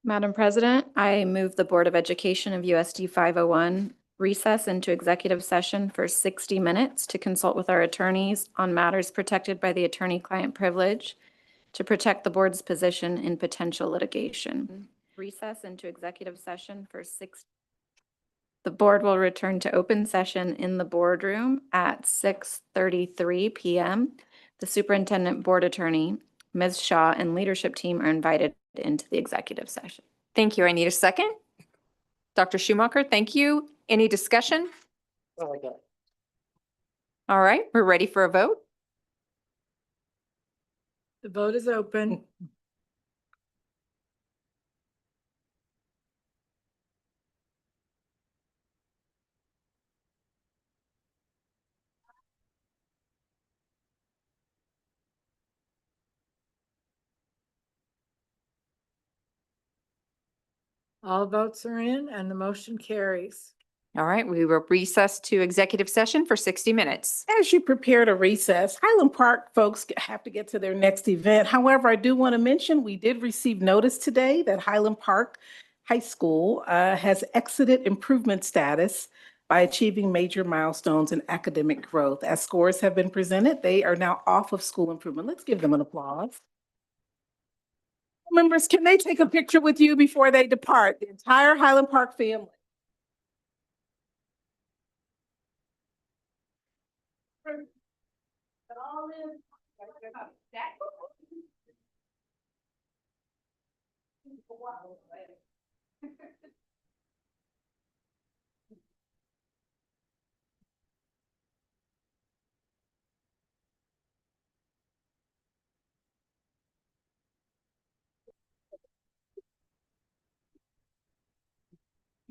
Madam President, I move the Board of Education of USD 501 recess into executive session for 60 minutes to consult with our attorneys on matters protected by the attorney-client privilege to protect the board's position in potential litigation. Recess into executive session for 60. The board will return to open session in the boardroom at 6:33 PM. The superintendent, board attorney, Ms. Shaw, and leadership team are invited into the executive session. Thank you. I need a second. Dr. Schumacher, thank you. Any discussion? All right, we're ready for a vote. The vote is open. All votes are in and the motion carries. All right, we will recess to executive session for 60 minutes. As you prepare to recess, Highland Park folks have to get to their next event. However, I do want to mention, we did receive notice today that Highland Park High School has exited improvement status by achieving major milestones in academic growth. As scores have been presented, they are now off of school improvement. Let's give them an applause. Members, can they take a picture with you before they depart? The entire Highland Park family.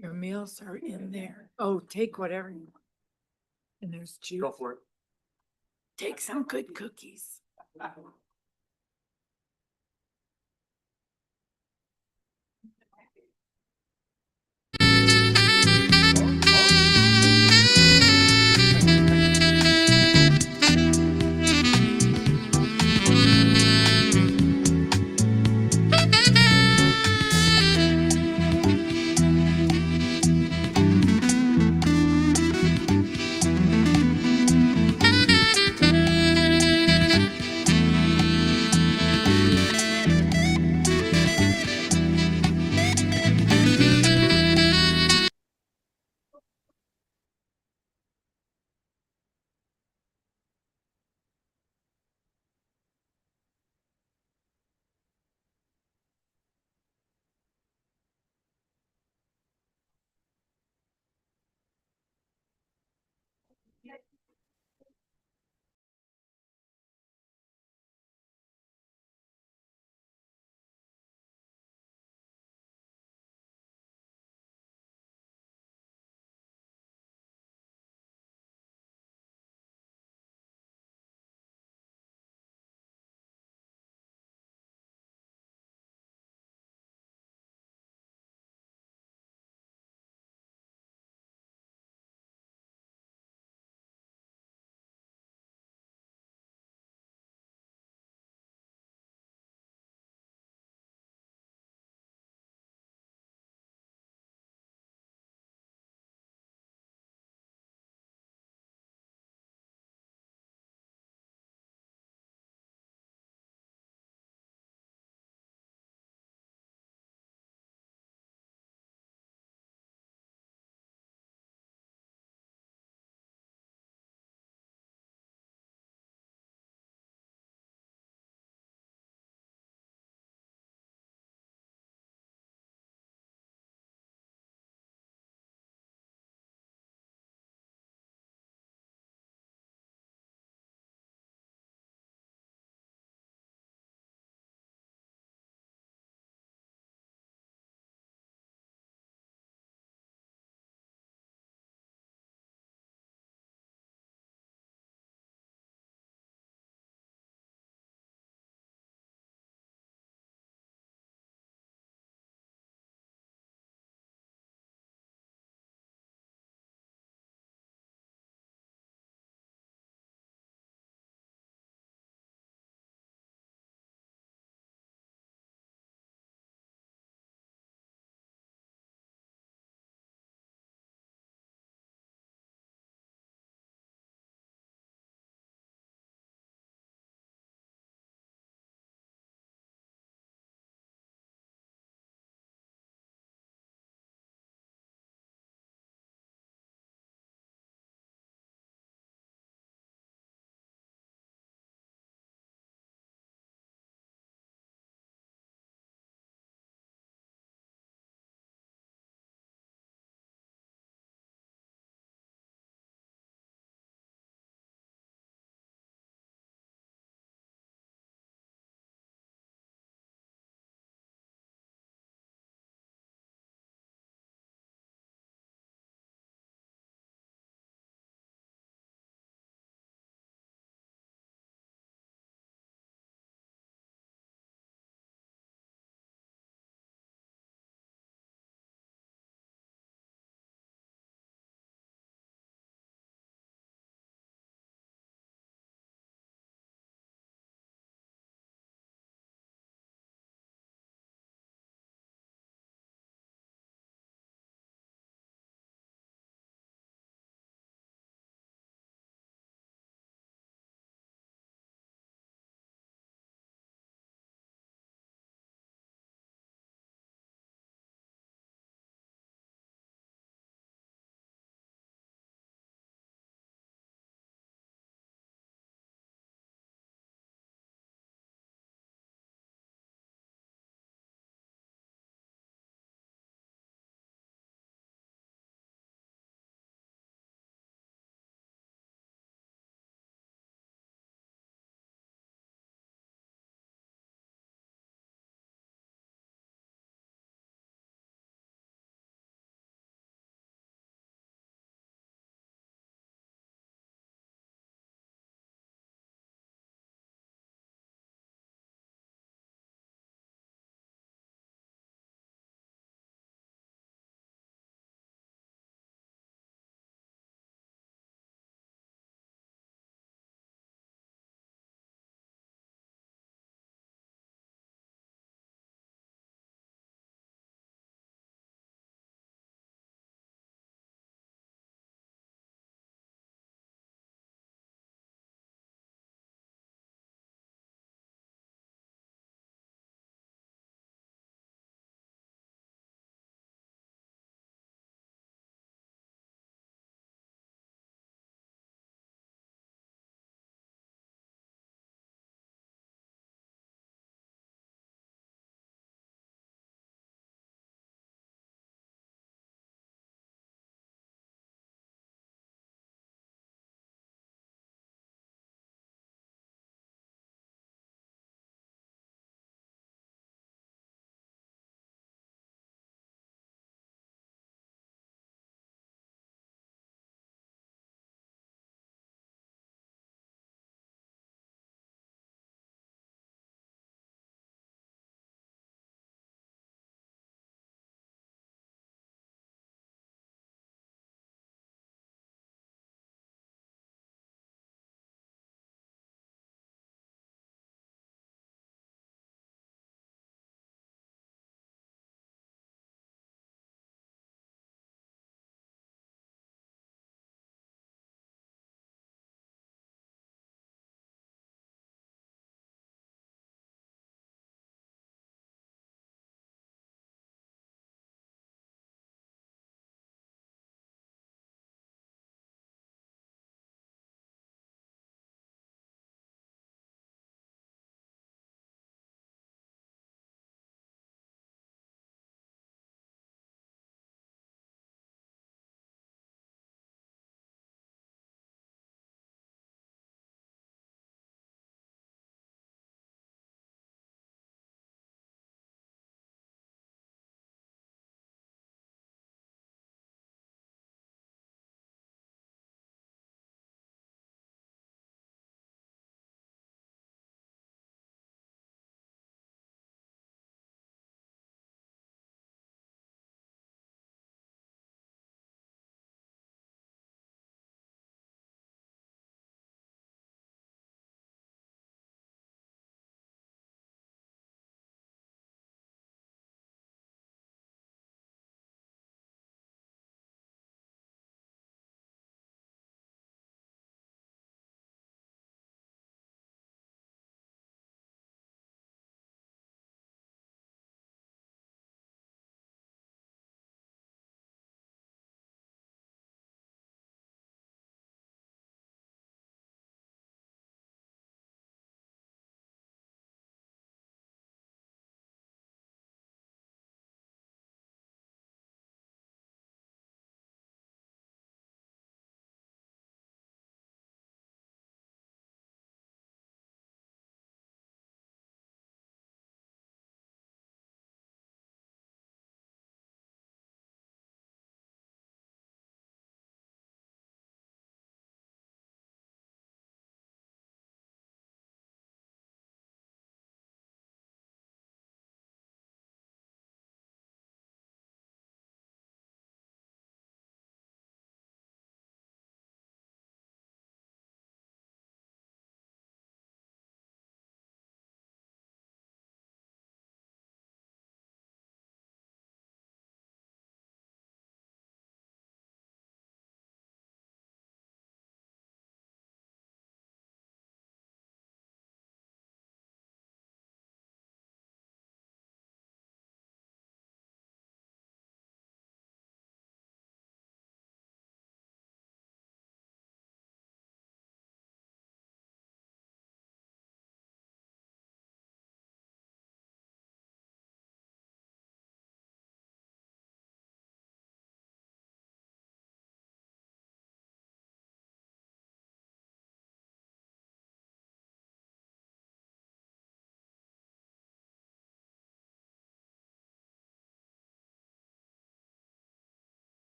Your meals are in there. Oh, take whatever you want. And there's juice. Go for it. Take some good cookies.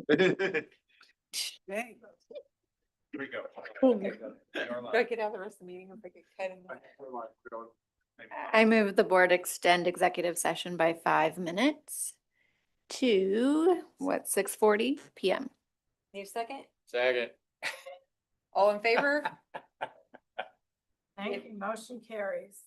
Hey. Here we go. Do I get out the rest of the meeting if I get cut in the? I move the board extend executive session by 5 minutes to, 6:40 PM. Need a second? Second. All in favor? Thank you. Motion carries.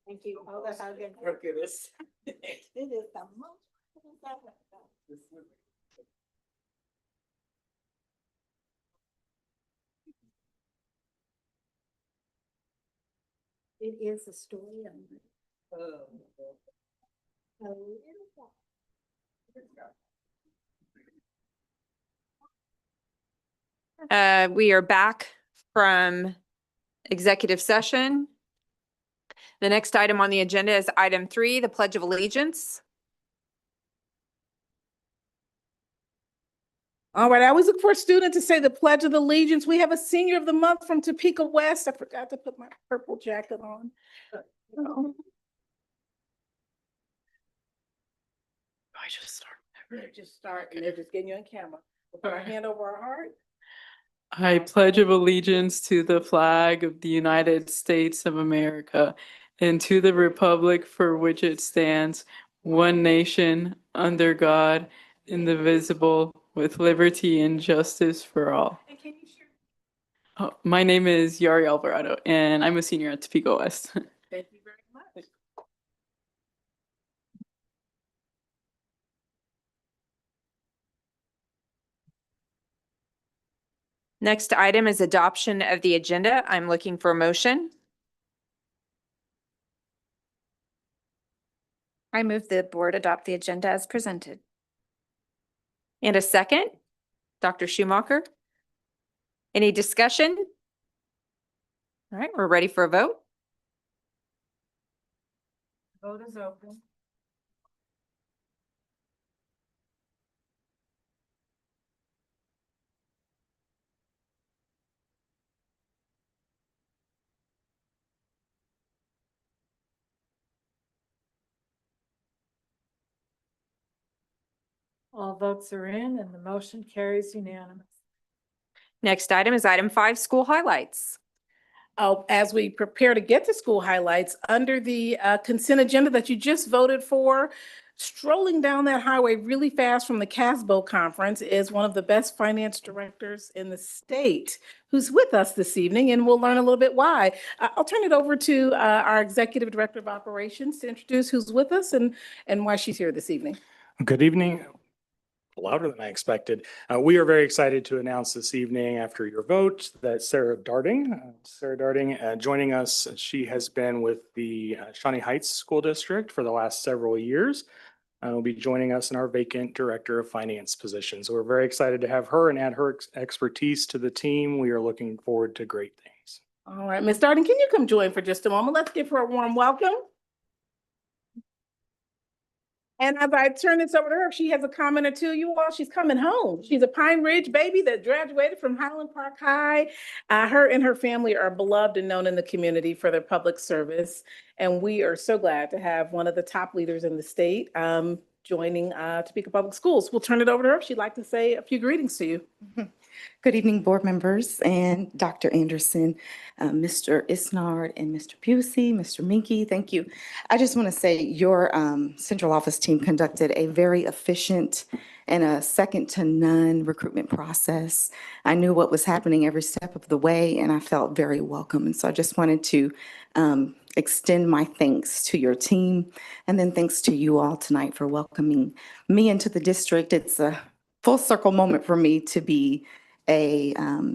Thank you. Oh, that's how good work it is. It is the most. It is a story of. We are back from executive session. The next item on the agenda is item 3, the Pledge of Allegiance. All right, I always look for a student to say the Pledge of Allegiance. We have a senior of the month from Topeka West. I forgot to put my purple jacket on. Oh. I just start. Just start, and they're just getting you on camera. We'll put our hand over our heart. I pledge of allegiance to the flag of the United States of America and to the republic for which it stands, one nation, under God, indivisible, with liberty and justice for all. And can you share? Oh, my name is Yari Alvarado, and I'm a senior at Topeka West. Thank you very much. Next item is adoption of the agenda. I'm looking for a motion. I move the board adopt the agenda as presented. And a second. Dr. Schumacher. Any discussion? All right, we're ready for a vote. Vote is open. All votes are in and the motion carries unanimous. Next item is item 5, school highlights. As we prepare to get to school highlights, under the consent agenda that you just voted for, strolling down that highway really fast from the CASBO conference is one of the best finance directors in the state who's with us this evening, and we'll learn a little bit why. I'll turn it over to our Executive Director of Operations to introduce who's with us and why she's here this evening. Good evening. Louder than I expected. We are very excited to announce this evening after your vote that Sarah Darding, joining us. She has been with the Shawnee Heights School District for the last several years. Will be joining us in our vacant Director of Finance position. So we're very excited to have her and add her expertise to the team. We are looking forward to great things. All right, Ms. Darding, can you come join for just a moment? Let's give her a warm welcome. And as I turn this over to her, if she has a comment or two, you all, she's coming home. She's a Pine Ridge baby that graduated from Highland Park High. Her and her family are beloved and known in the community for their public service. And we are so glad to have one of the top leaders in the state joining Topeka Public Schools. We'll turn it over to her if she'd like to say a few greetings to you. Good evening, board members and Dr. Anderson, Mr. Isnard and Mr. Busey, Mr. Minky, thank you. I just want to say your central office team conducted a very efficient and a second to none recruitment process. I knew what was happening every step of the way and I felt very welcome. And so I just wanted to extend my thanks to your team and then thanks to you all tonight for welcoming me into the district. It's a full circle moment for me to be a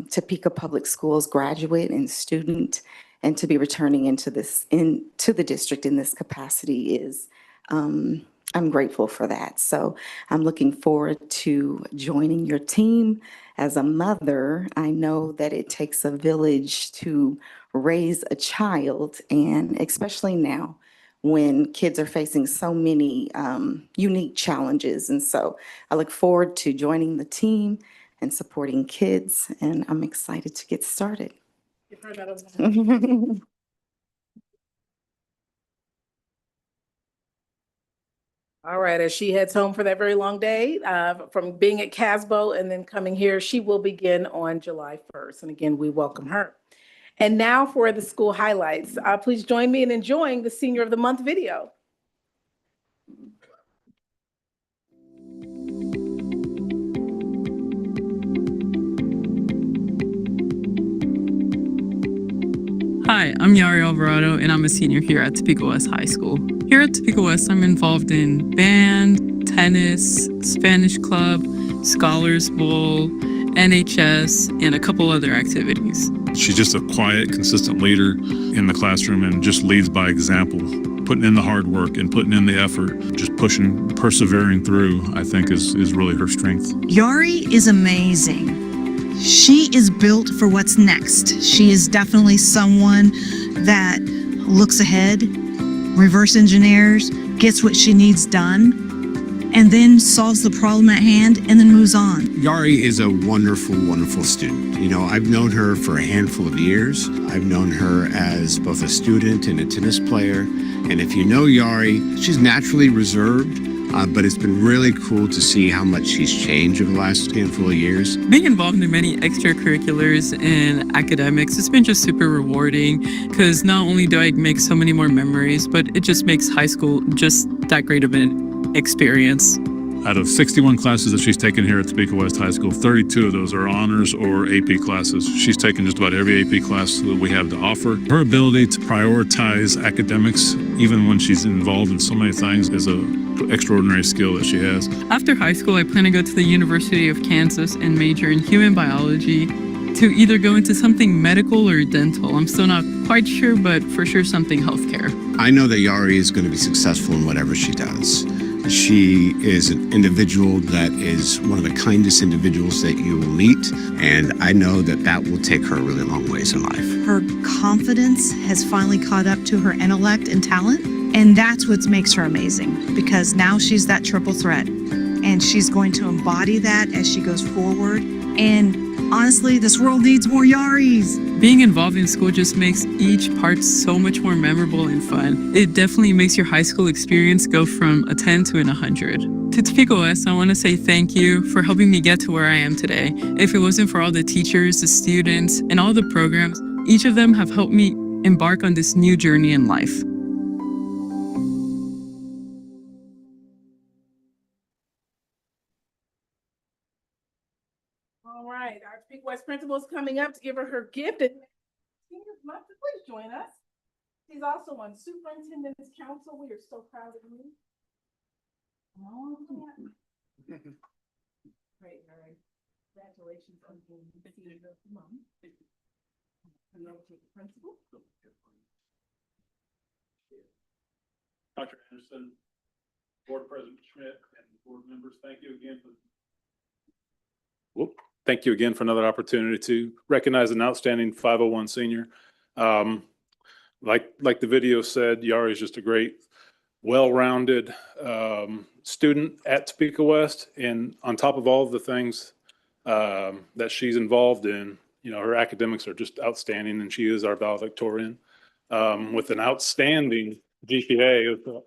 Topeka Public Schools graduate and student, and to be returning into the district in this capacity is, I'm grateful for that. So I'm looking forward to joining your team. As a mother, I know that it takes a village to raise a child, and especially now when kids are facing so many unique challenges. And so I look forward to joining the team and supporting kids, and I'm excited to get started. Give her that. All right, as she heads home for that very long day from being at CASBO and then coming here, she will begin on July 1st. And again, we welcome her. And now for the school highlights. Please join me in enjoying the Senior of the Month video. Hi, I'm Yari Alvarado, and I'm a senior here at Topeka West High School. Here at Topeka West, I'm involved in band, tennis, Spanish club, Scholars Bowl, NHS, and a couple other activities. She's just a quiet, consistent leader in the classroom and just leads by example, putting in the hard work and putting in the effort, just pushing, persevering through, I think is really her strength. Yari is amazing. She is built for what's next. She is definitely someone that looks ahead, reverse engineers, gets what she needs done, and then solves the problem at hand and then moves on. Yari is a wonderful, wonderful student. You know, I've known her for a handful of years. I've known her as both a student and a tennis player. And if you know Yari, she's naturally reserved, but it's been really cool to see how much she's changed over the last handful of years. Being involved in many extracurriculars and academics, it's been just super rewarding because not only do I make so many more memories, but it just makes high school just that great of an experience. Out of 61 classes that she's taken here at Topeka West High School, 32 of those are honors or AP classes. She's taken just about every AP class that we have to offer. Her ability to prioritize academics, even when she's involved in so many things, is an extraordinary skill that she has. After high school, I plan to go to the University of Kansas and major in human biology to either go into something medical or dental. I'm still not quite sure, but for sure something healthcare. I know that Yari is going to be successful in whatever she does. She is an individual that is one of the kindest individuals that you will meet, and I know that that will take her a really long ways in life. Her confidence has finally caught up to her intellect and talent, and that's what makes her amazing, because now she's that triple threat, and she's going to embody that as she goes forward. And honestly, this world needs more Yaris. Being involved in school just makes each part so much more memorable and fun. It definitely makes your high school experience go from a 10 to an 100. To Topeka West, I want to say thank you for helping me get to where I am today. If it wasn't for all the teachers, the students, and all the programs, each of them have helped me embark on this new journey in life. All right, our Topeka West principal is coming up to give her her gift. And Senior Martha, please join us. She's also on Superintendent's Council. We are so proud of you. Oh, yeah. Great, all right. Congratulations on being the senior mom. And then to the principal. Dr. Anderson, Board President Schmidt, and board members, thank you again for Thank you again for another opportunity to recognize an outstanding 501 senior. Like the video said, Yari is just a great, well-rounded student at Topeka West. And on top of all of the things that she's involved in, you know, her academics are just outstanding, and she is our valedictorian with an outstanding GPA,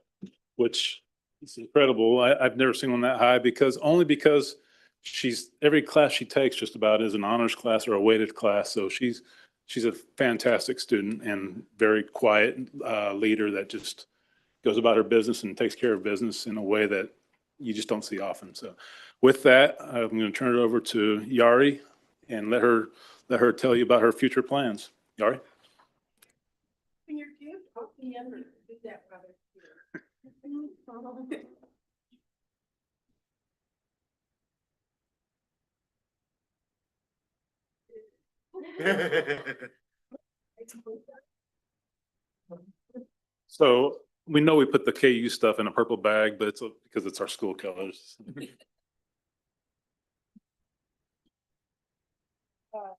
which is incredible. I've never seen one that high because every class she takes just about is an honors class or a weighted class. So she's a fantastic student and very quiet leader that just goes about her business and takes care of business in a way that you just don't see often. So with that, I'm going to turn it over to Yari and let her tell you about her future plans. Yari? Your gift, open the other, do that, brother. So we know we put the KU stuff in a purple bag, but it's because it's our school colors. All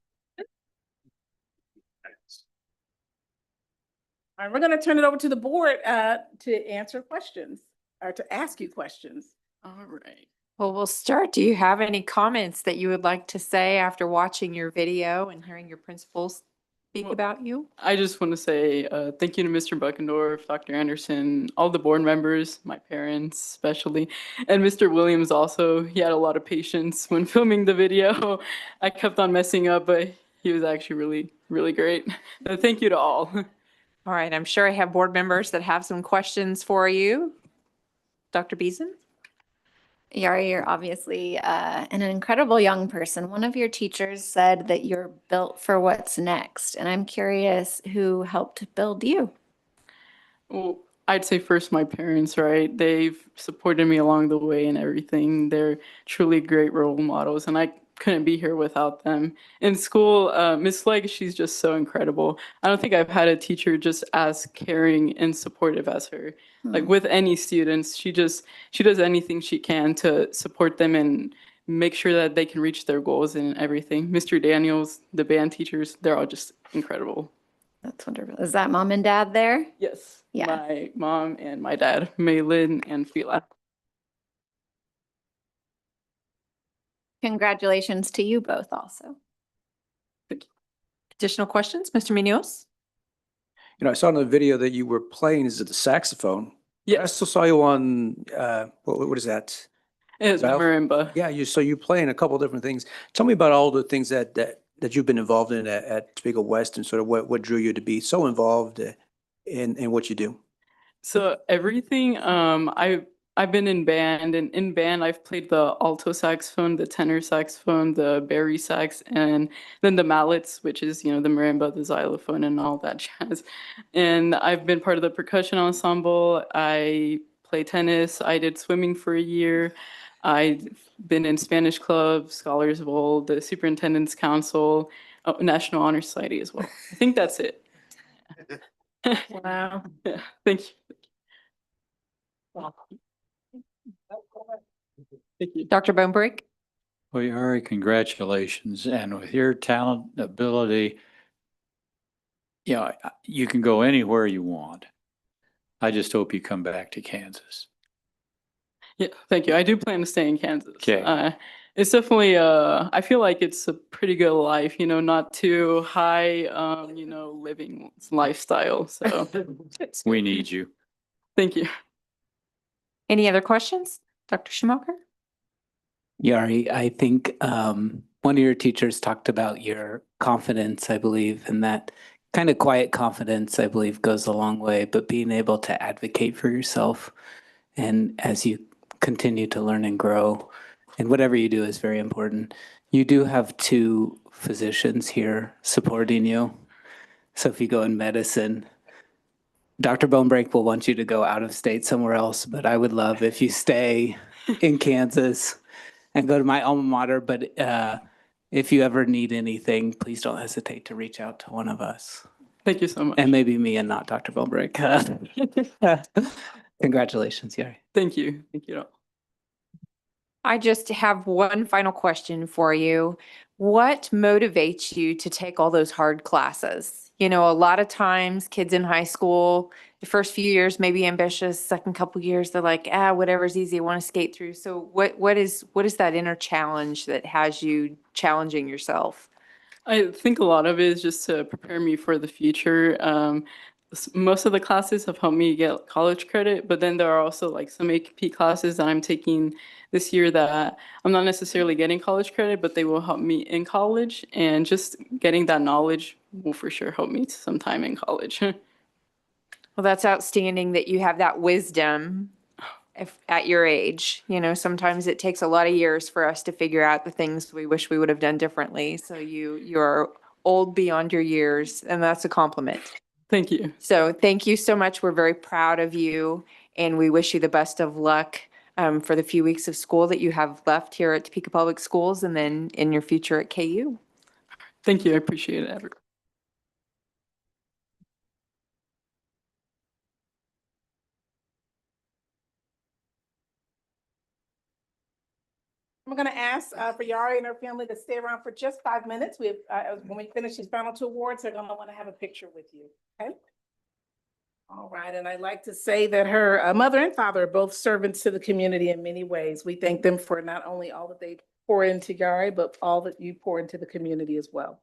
right, we're going to turn it over to the board to answer questions or to ask you questions. All right. Well, we'll start. Do you have any comments that you would like to say after watching your video and hearing your principals speak Well, about you? I just want to say thank you to Mr. Buckendorf, Dr. Anderson, all the board members, my parents especially, and Mr. Williams also. He had a lot of patience when filming the video. I kept on messing up, but he was actually really, really great. Thank you to all. All right, I'm sure I have board members that have some questions for you. Dr. Beeson? Yari, you're obviously an incredible young person. One of your teachers said that you're built for what's next, and I'm curious who helped build you. Well, I'd say first my parents, right? They've supported me along the way and everything. They're truly great role models, and I couldn't be here without them. In school, Miss Legg, she's just so incredible. I don't think I've had a teacher just as caring and supportive as her. Like with any students, she does anything she can to support them and make sure that they can reach their goals and everything. Mr. Daniels, the band teachers, they're all just incredible. That's wonderful. Is that mom and dad there? Yes. Yeah. My mom and my dad, Maylin and Fila. Congratulations to you both also. Additional questions, Mr. Munoz? You know, I saw in the video that you were playing, is it the saxophone? I Yes, still saw you on, what is that? it's Valve? marimba. Yeah, so you play in a couple different things. Tell me about all the things that you've been involved in at Topeka West and sort of what drew you to be so involved in what you do. So everything, I've been in band, and in band I've played the alto saxophone, the tenor saxophone, the bari sax, and then the mallets, which is, the marimba, the xylophone, and all that jazz. And I've been part of the percussion ensemble. I play tennis. I did swimming for a year. I've been in Spanish Club, Scholars Bowl, the Superintendent's Council, National Honor Society as well. I think that's it. Wow. Yeah, thank you. Thank you. Dr. Bonebrake? Well, Yari, congratulations. And with your talent, ability, you can go anywhere you want. I just hope you come back to Kansas. Yeah, thank you. I do plan to stay in Kansas. Okay. It's definitely, I feel like it's a pretty good life, not too high, living lifestyle. So We need you. thank you. Any other questions? Dr. Schumacher? Yari, I think one of your teachers talked about your confidence, I believe, and that kind of quiet confidence, I believe, goes a long way, but being able to advocate for yourself and as you continue to learn and grow, and whatever you do is very important. You do have 2 physicians here supporting you. So if you go in medicine, Dr. Bonebrake will want you to go out of state somewhere else, but I would love if you stay in Kansas and go to my alma mater. But if you ever need anything, please don't hesitate to reach out to one of us. Thank you so much. And maybe me and not Dr. Bonebrake. Congratulations, Yari. Thank you. Thank you. I just have one final question for you. What motivates you to take all those hard classes? A lot of times kids in high school, the first few years may be ambitious, second couple years, they're like, whatever's easy, I want to skate through. So what is that inner challenge that has you challenging yourself? I think a lot of it is just to prepare me for the future. Most of the classes have helped me get college credit, but then there are also like some AP classes that I'm taking this year that I'm not necessarily getting college credit, but they will help me in college, and just getting that knowledge will for sure help me sometime in college. Well, that's outstanding that you have that wisdom at your age. Sometimes it takes a lot of years for us to figure out the things we wish we would have done differently. So you're old beyond your years, and that's a compliment. Thank you. So thank you so much. We're very proud of you, and we wish you the best of luck for the few weeks of school that you have left here at Topeka Public Schools, and then in your future at KU. Thank you. I appreciate it. I'm going to ask for Yari and her family to stay around for just 5 minutes. When we finish these final 2 awards, they're going to want to have a picture with you. Okay. All right. And I'd like to say that her mother and father are both servants to the community in many ways. We thank them for not only all that they pour into Yari, but all that you pour into the community as well.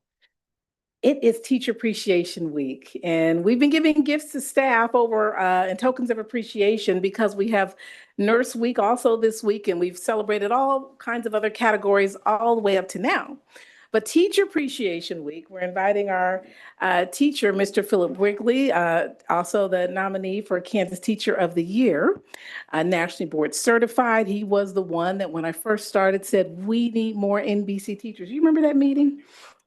It is Teacher Appreciation Week, and we've been giving gifts to staff over in tokens of appreciation because we have Nurse Week also this week, and we've celebrated all kinds of other categories all the way up to now. But Teacher Appreciation Week, we're inviting our teacher, Mr. Philip Wigley, also the nominee for Kansas Teacher of the Year, nationally board certified. He was the one that when I first started said, we need more NBC teachers. You remember that meeting?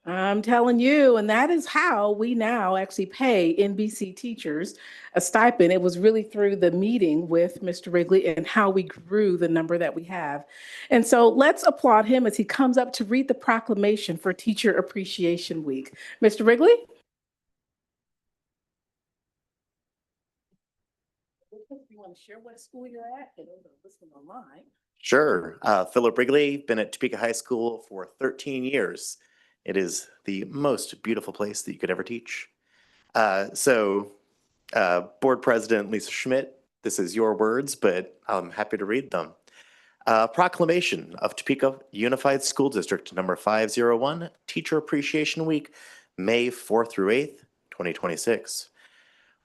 I'm telling you, and that is how we now actually pay NBC teachers a stipend. It was really through the meeting with Mr. Wrigley and how we grew the number that we have. And so let's applaud him as he comes up to read the proclamation for Teacher Appreciation Week. Mr. Wrigley? You want to share what school you're at and listen online? Sure. Philip Wrigley, been at Topeka High School for 13 years. It is the most beautiful place that you could ever teach. Board President Lisa Schmidt, this is your words, but I'm happy to read them. Proclamation of Topeka Unified School District number 501, Teacher Appreciation Week, May 4th through 8th, 2026.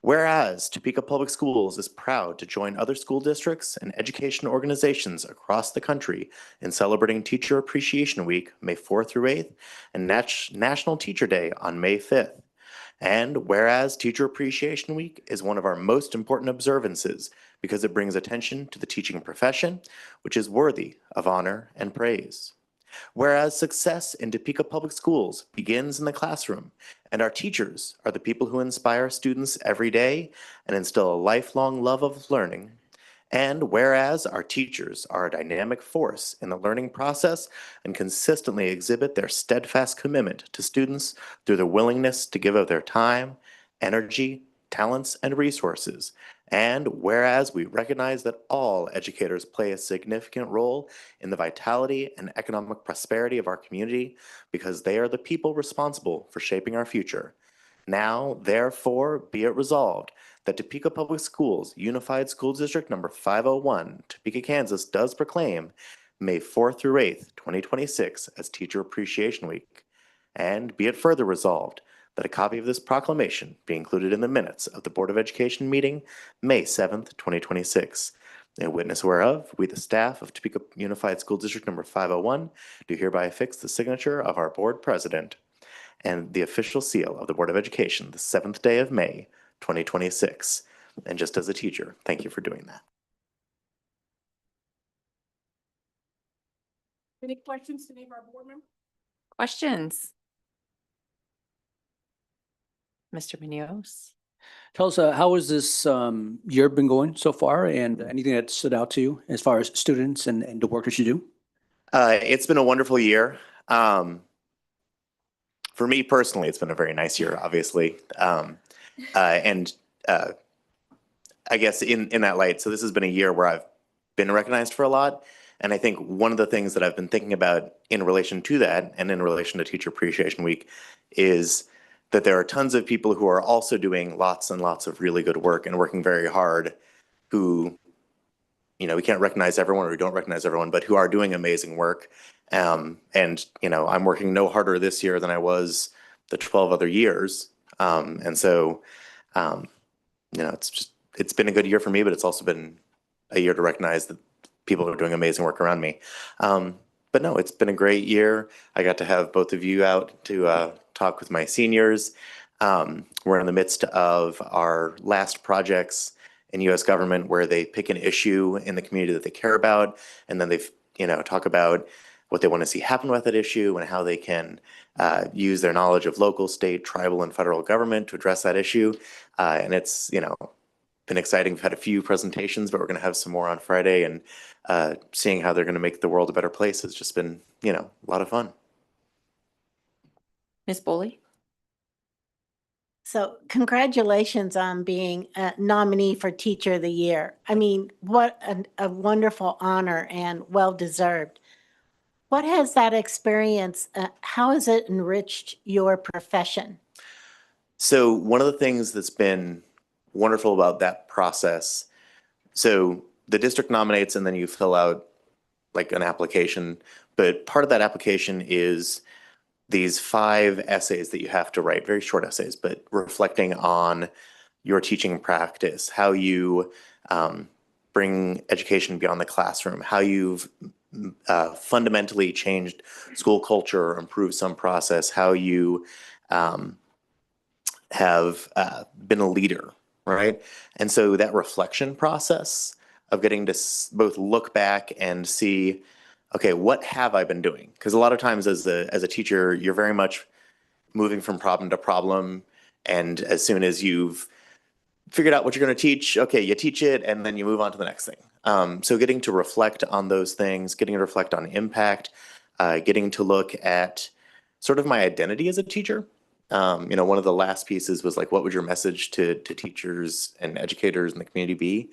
Whereas Topeka Public Schools is proud to join other school districts and education organizations across the country in celebrating Teacher Appreciation Week, May 4th through 8th, and National Teacher Day on May 5th. And whereas Teacher Appreciation Week is one of our most important observances because it brings attention to the teaching profession, which is worthy of honor and praise. Whereas success in Topeka Public Schools begins in the classroom, and our teachers are the people who inspire students every day and instill a lifelong love of learning. And whereas our teachers are a dynamic force in the learning process and consistently exhibit their steadfast commitment to students through their willingness to give of their time, energy, talents, and resources. And whereas we recognize that all educators play a significant role in the vitality and economic prosperity of our community because they are the people responsible for shaping our future. Now, therefore, be it resolved that Topeka Public Schools Unified School District number 501, Topeka, Kansas, does proclaim May 4th through 8th, 2026 as Teacher Appreciation Week. And be it further resolved that a copy of this proclamation be included in the minutes of the Board of Education meeting, May 7th, 2026. In witness whereof, we, the staff of Topeka Unified School District number 501, do hereby affix the signature of our board president and the official seal of the Board of Education, the 7th day of May, 2026. And just as a teacher, thank you for doing that. Any questions to any of our board members? Questions? Mr. Munoz? Tell us, how has this year been going so far, and anything that stood out to you as far as students and the work that you do? It's been a wonderful year. For me personally, it's been a very nice year, obviously. I guess in that light, so this has been a year where I've been recognized for a lot. And I think one of the things that I've been thinking about in relation to that and in relation to Teacher Appreciation Week is that there are tons of people who are also doing lots and lots of really good work and working very hard who, you know, we can't recognize everyone or we don't recognize everyone, but who are doing amazing work. And, you know, I'm working no harder this year than I was the 12 other years. And so, you know, it's been a good year for me, but it's also been a year to recognize that people are doing amazing work around me. But no, it's been a great year. I got to have both of you out to talk with my seniors. We're in the midst of our last projects in U.S. government where they pick an issue in the community that they care about, and then they, you know, talk about what they want to see happen with that issue and how they can use their knowledge of local, state, tribal, and federal government to address that issue. And it's, you know, been exciting. We've had a few presentations, but we're going to have some more on Friday, and seeing how they're going to make the world a better place has just been, you know, a lot of fun. Ms. Boley? So congratulations on being a nominee for Teacher of the Year. I mean, what a wonderful honor and well-deserved. What has that experience, how has it enriched your profession? So one of the things that's been wonderful about that process, so the district nominates and then you fill out like an application, but part of that application is these 5 essays that you have to write, very short essays, but reflecting on your teaching practice, how you bring education beyond the classroom, how you've fundamentally changed school culture or improved some process, how you have been a leader, right? And so that reflection process of getting to both look back and see, okay, what have I been doing? Because a lot of times as a teacher, you're very much moving from problem to problem. And as soon as you've figured out what you're going to teach, okay, you teach it and then you move on to the next thing. So getting to reflect on those things, getting to reflect on impact, getting to look at sort of my identity as a teacher. One of the last pieces was like, what would your message to teachers and educators in the community be?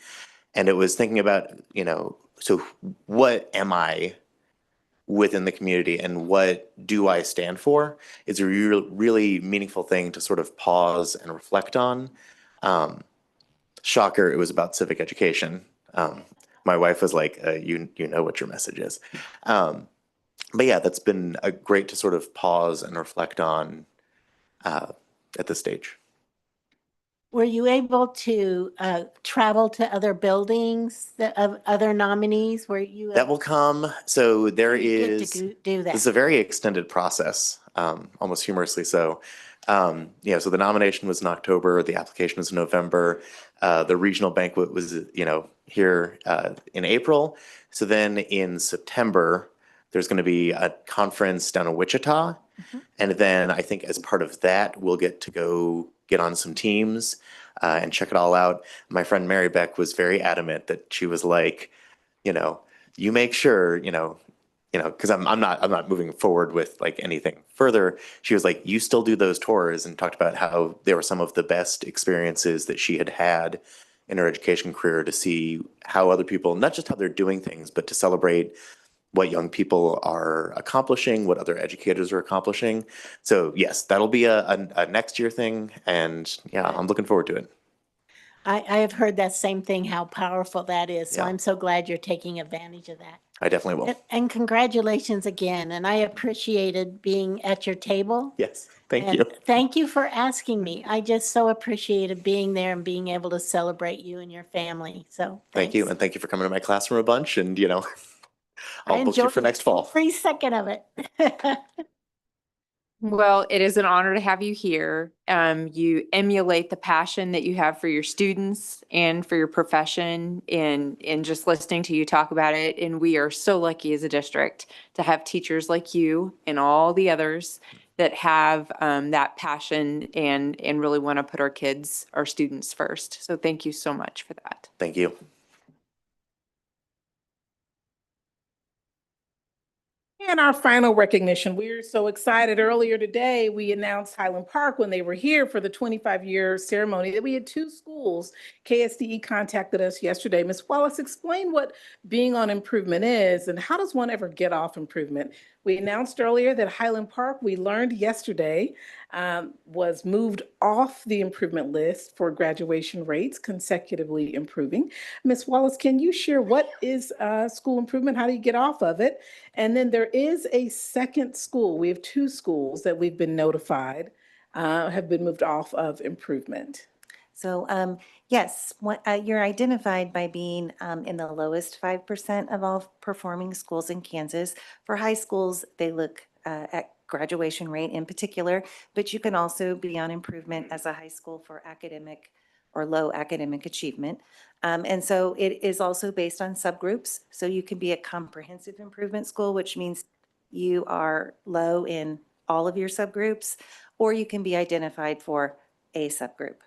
And it was thinking about, so what am I within the community and what do I stand for? It's a really meaningful thing to sort of pause and reflect on. Shocker, it was about civic education. My wife was like, you know what your message is. But yeah, that's been great to sort of pause and reflect on at this stage. Were you able to travel to other buildings of other nominees? Were you? That will come. So there is, do that. it's a very extended process, almost humorously so. So the nomination was in October, the application was in November. The regional banquet was, here in April. So then in September, there's going to be a conference down in Wichita. And then I think as part of that, we'll get to go get on some teams and check it all out. My friend Mary Beck was very adamant that she was like, you make sure, because I'm not moving forward with like anything further. She was like, you still do those tours, and talked about how they were some of the best experiences that she had in her education career, to see how other people, not just how they're doing things, but to celebrate what young people are accomplishing, what other educators are accomplishing. So yes, that'll be a next year thing. And yeah, I'm looking forward to it. I have heard that same thing, how powerful that is. So Yeah. I'm so glad you're taking advantage of that. I definitely will. And congratulations again. And I appreciated being at your table. Yes, thank And you. thank you for asking me. I just so appreciated being there and being able to celebrate you and your family. So Thank you. thanks. And thank you for coming to my classroom a bunch. And, I I'll book you enjoyed for next fall. every second of it. Well, it is an honor to have you here. You emulate the passion that you have for your students and for your profession in just listening to you talk about it. And we are so lucky as a district to have teachers like you and all the others that have that passion and really want to put our students first. So thank you so much for that. Thank you. And our final recognition, we're so excited. Earlier today, we announced Highland Park when they were here for the 25-year ceremony that we had 2 schools. KSDE contacted us yesterday. Ms. Wallace, explain what being on improvement is and how does one ever get off improvement? We announced earlier that Highland Park, we learned yesterday, was moved off the improvement list for graduation rates, consecutively improving. Ms. Wallace, can you share what is school improvement? How do you get off of it? And then there is a second school. We have 2 schools that we've been notified have been moved off of improvement. So yes, you're identified by being in the lowest 5% of all performing schools in Kansas. For high schools, they look at graduation rate in particular, but you can also be on improvement as a high school for academic or low academic achievement. And so it is also based on subgroups. So you can be a comprehensive improvement school, which means you are low in all of your subgroups, or you can be identified for a subgroup.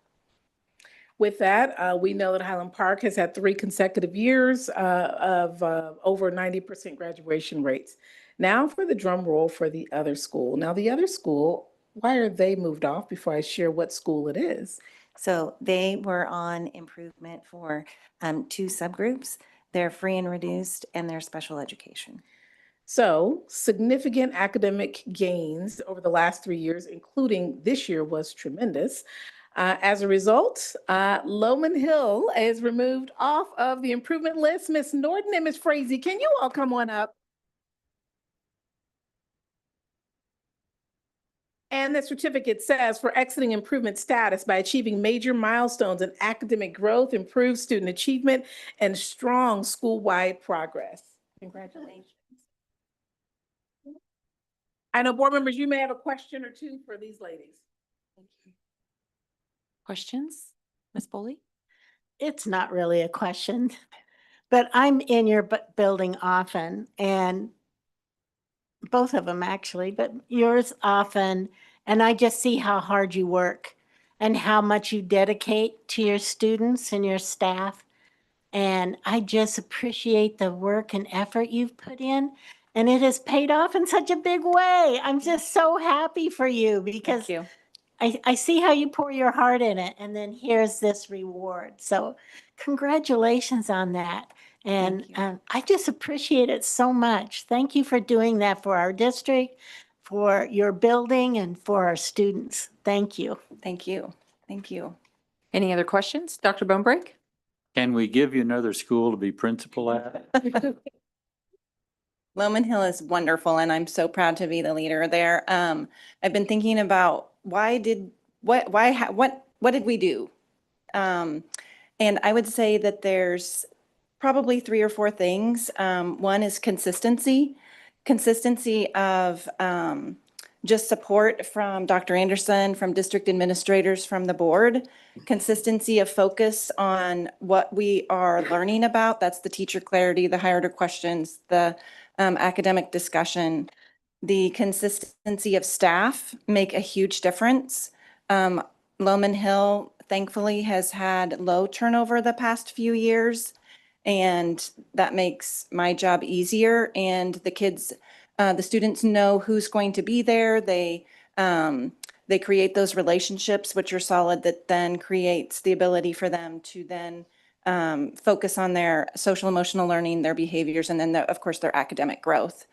With that, we know that Highland Park has had 3 consecutive years of over 90% graduation rates. Now for the drum roll for the other school. Now the other school, why are they moved off before I share what school it is? So they were on improvement for 2 subgroups. They're free and reduced and they're special education. So significant academic gains over the last 3 years, including this year, was tremendous. As a result, Lowman Hill is removed off of the improvement list. Ms. Norton and Ms. Frazee, can you all come on up? And the certificate says, for exiting improvement status by achieving major milestones in academic growth, improved student achievement, and strong school-wide progress. Congratulations. I know board members, you may have a question or two for these ladies. Questions? Ms. Foley? It's not really a question, but I'm in your building often, and both of them actually, but yours often, and I just see how hard you work and how much you dedicate to your students and your staff. And I just appreciate the work and effort you've put in, and it has paid off in such a big way. I'm just so happy for you because Thank you. I see how you pour your heart in it, and then here's this reward. So congratulations on that. And I just appreciate it so much. Thank you for doing that for our district, for your building, and for our students. Thank you. Thank you. Thank you. Any other questions? Dr. Bonebrake? Can we give you another school to be principal at? Loman Hill is wonderful, and I'm so proud to be the leader there. I've been thinking about what did we do? And I would say that there's probably 3 or 4 things. One is consistency of just support from Dr. Anderson, from district administrators, from the board, consistency of focus on what we are learning about. That's the teacher clarity, the higher order questions, the academic discussion. The consistency of staff make a huge difference. Loman Hill thankfully has had low turnover the past few years, and that makes my job easier. And the kids, the students know who's going to be there. They create those relationships, which are solid, that then creates the ability for them to then focus on their social emotional learning, their behaviors, and then of course their academic growth.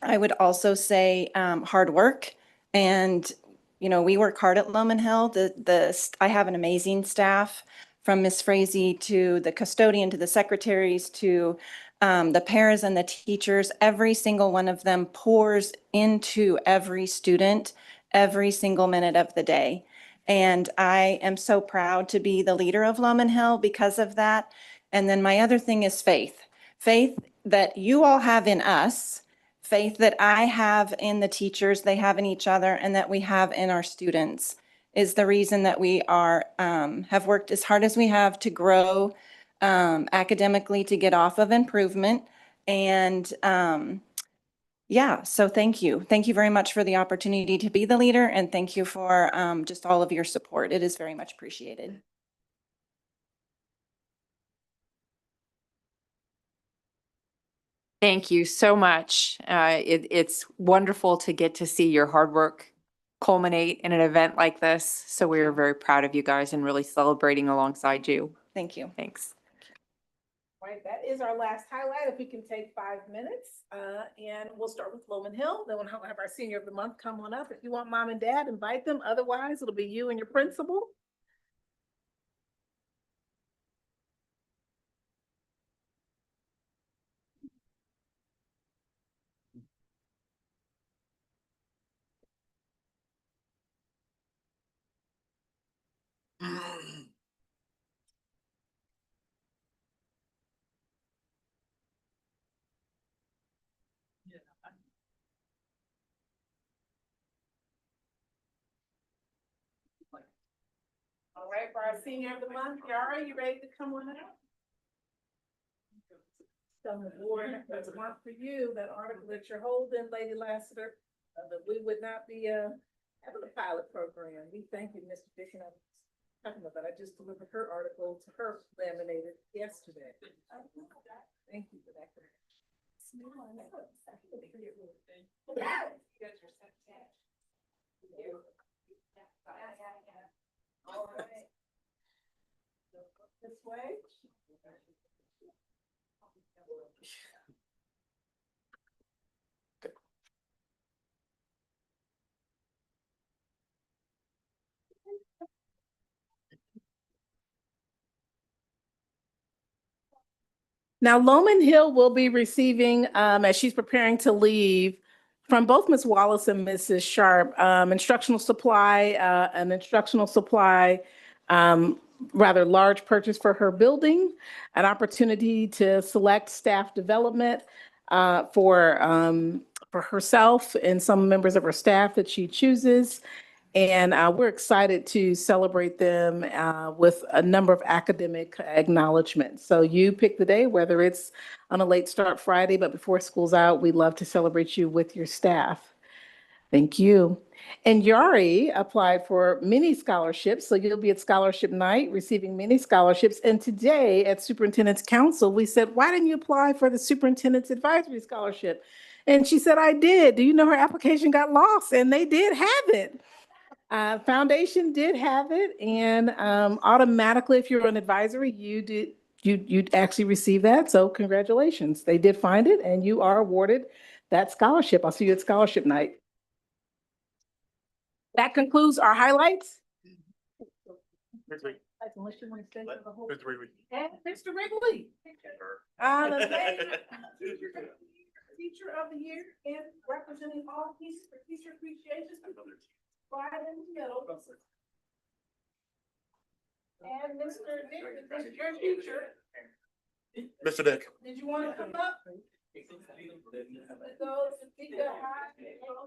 I would also say hard work, and we work hard at Loman Hill. I have an amazing staff, from Miss Frazee to the custodian to the secretaries to the paras and the teachers. Every single one of them pours into every student every single minute of the day. And I am so proud to be the leader of Loman Hill because of that. And then my other thing is faith that you all have in us, faith that I have in the teachers, they have in each other, and that we have in our students is the reason that we are have worked as hard as we have to grow academically, to get off of improvement. And yeah, so thank you. Thank you very much for the opportunity to be the leader, and thank you for just all of your support. It is very much appreciated. Thank you so much. It's wonderful to get to see your hard work culminate in an event like this. So we are very proud of you guys and really celebrating alongside you. Thank you. Thanks. All right, that is our last highlight. If we can take 5 minutes, and we'll start with Loman Hill. Then we'll have our senior of the month come on up. If you want mom and dad, invite them. Otherwise, it'll be you and your principal. All right, for our senior of the month, Yara, you ready to come on out? Tell the board, that's one for you, that article that you're holding, Lady Lassiter, that we would not be having a pilot program. We thank you, Mr. Dixon. I was talking about that. I just delivered her article to her laminated yesterday. Thank you for that. All right. This way. Now, Loman Hill will be receiving, as she's preparing to leave, from both Ms. Wallace and Mrs. Sharp, an instructional supply rather large purchase for her building, an opportunity to select staff development for herself and some members of her staff that she chooses. And we're excited to celebrate them with a number of academic acknowledgments. So you pick the day, whether it's on a late start Friday, but before school's out, we'd love to celebrate you with your staff. Thank you. And Yari applied for many scholarships, so you'll be at scholarship night receiving many scholarships. And today at Superintendent's Council, we said, why didn't you apply for the Superintendent's Advisory Scholarship? And she said, I did. Do you know her application got lost? And they did have it. Foundation did have it, and automatically, if you're on advisory, you'd actually receive that. So congratulations. They did find it, and you are awarded that scholarship. I'll see you at scholarship night. That concludes our highlights. Unless you want to stay for the whole. And Mr. Wrigley. The Teacher of the Year and representing all pieces for teacher appreciation. Right in the middle. And Mr. Nick, this is your future. Mr. Dick. Did you want to come up? Those to pick a high,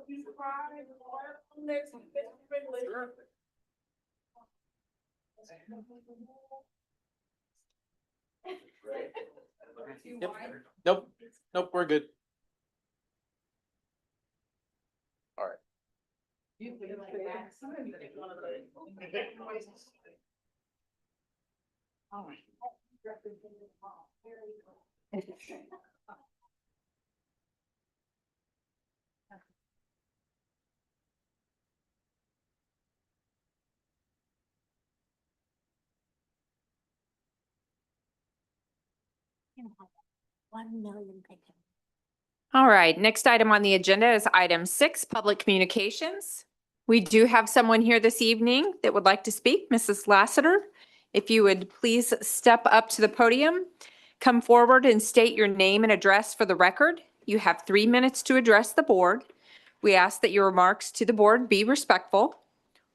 you cry, and all next to Mr. Wrigley. Nope, we're good. All right. You can say that. All right. $1 million pictures. All right, next item on the agenda is item 6, public communications. We do have someone here this evening that would like to speak, Mrs. Lassiter. If you would please step up to the podium, come forward and state your name and address for the record. You have 3 minutes to address the board. We ask that your remarks to the board be respectful.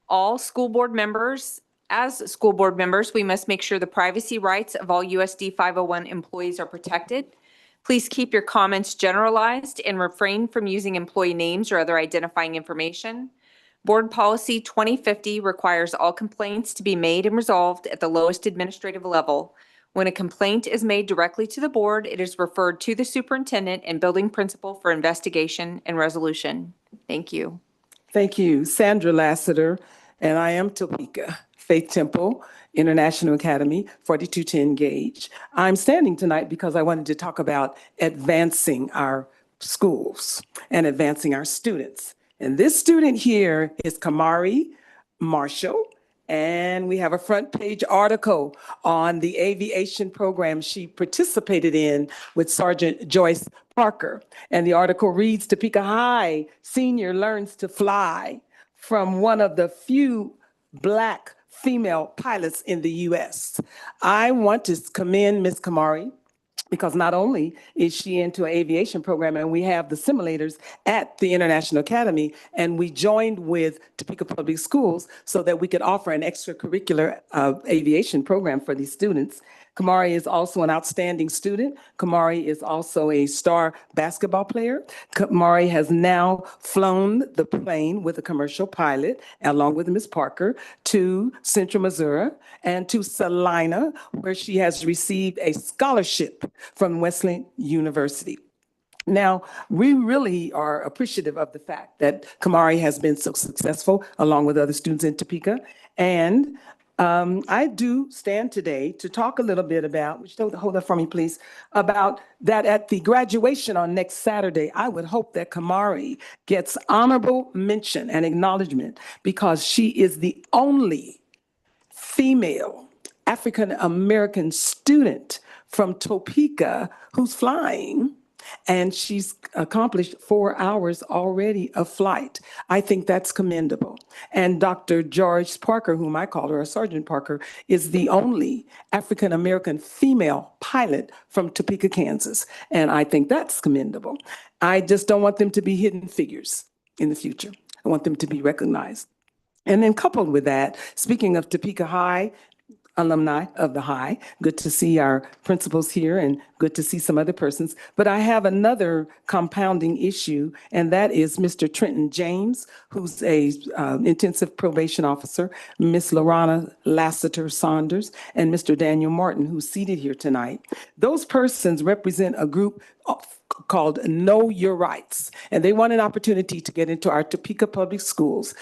All school board members, as school board members, we must make sure the privacy rights of all USD 501 employees are protected. Please keep your comments generalized and refrain from using employee names or other identifying information. Board Policy 2050 requires all complaints to be made and resolved at the lowest administrative level. When a complaint is made directly to the board, it is referred to the superintendent and building principal for investigation and resolution. Thank you. Thank you. Sandra Lassiter, and I am Topeka Faith Temple International Academy, 4210 Gage. I'm standing tonight because I wanted to talk about advancing our schools and advancing our students. And this student here is Kamari Marshall, and we have a front page article on the aviation program she participated in with Sergeant Joyce Parker. And the article reads, Topeka High senior learns to fly from one of the few Black female pilots in the U.S. I want to commend Ms. Kamari because not only is she into an aviation program, and we have the simulators at the International Academy, and we joined with Topeka Public Schools so that we could offer an extracurricular aviation program for these students. Kamari is also an outstanding student. Kamari is also a star basketball player. Kamari has now flown the plane with a commercial pilot, along with Ms. Parker, to Central Missouri and to Salina, where she has received a scholarship from Wesleyan University. Now, we really are appreciative of the fact that Kamari has been so successful along with other students in Topeka. And I do stand today to talk a little bit about, hold that for me, please, about that at the graduation on next Saturday, I would hope that Kamari gets honorable mention and acknowledgement because she is the only female African-American student from Topeka who's flying, and she's accomplished 4 hours already of flight. I think that's commendable. And Dr. George Parker, whom I call her Sergeant Parker, is the only African-American female pilot from Topeka, Kansas. And I think that's commendable. I just don't want them to be hidden figures in the future. I want them to be recognized. And then coupled with that, speaking of Topeka High, alumni of the high. Good to see our principals here and good to see some other persons. But I have another compounding issue, and that is Mr. Trenton James, who's a intensive probation officer, Miss Lorana Lassiter Saunders, and Mr. Daniel Martin, who's seated here tonight. Those persons represent a group called Know Your Rights, and they want an opportunity to get into our Topeka Public Schools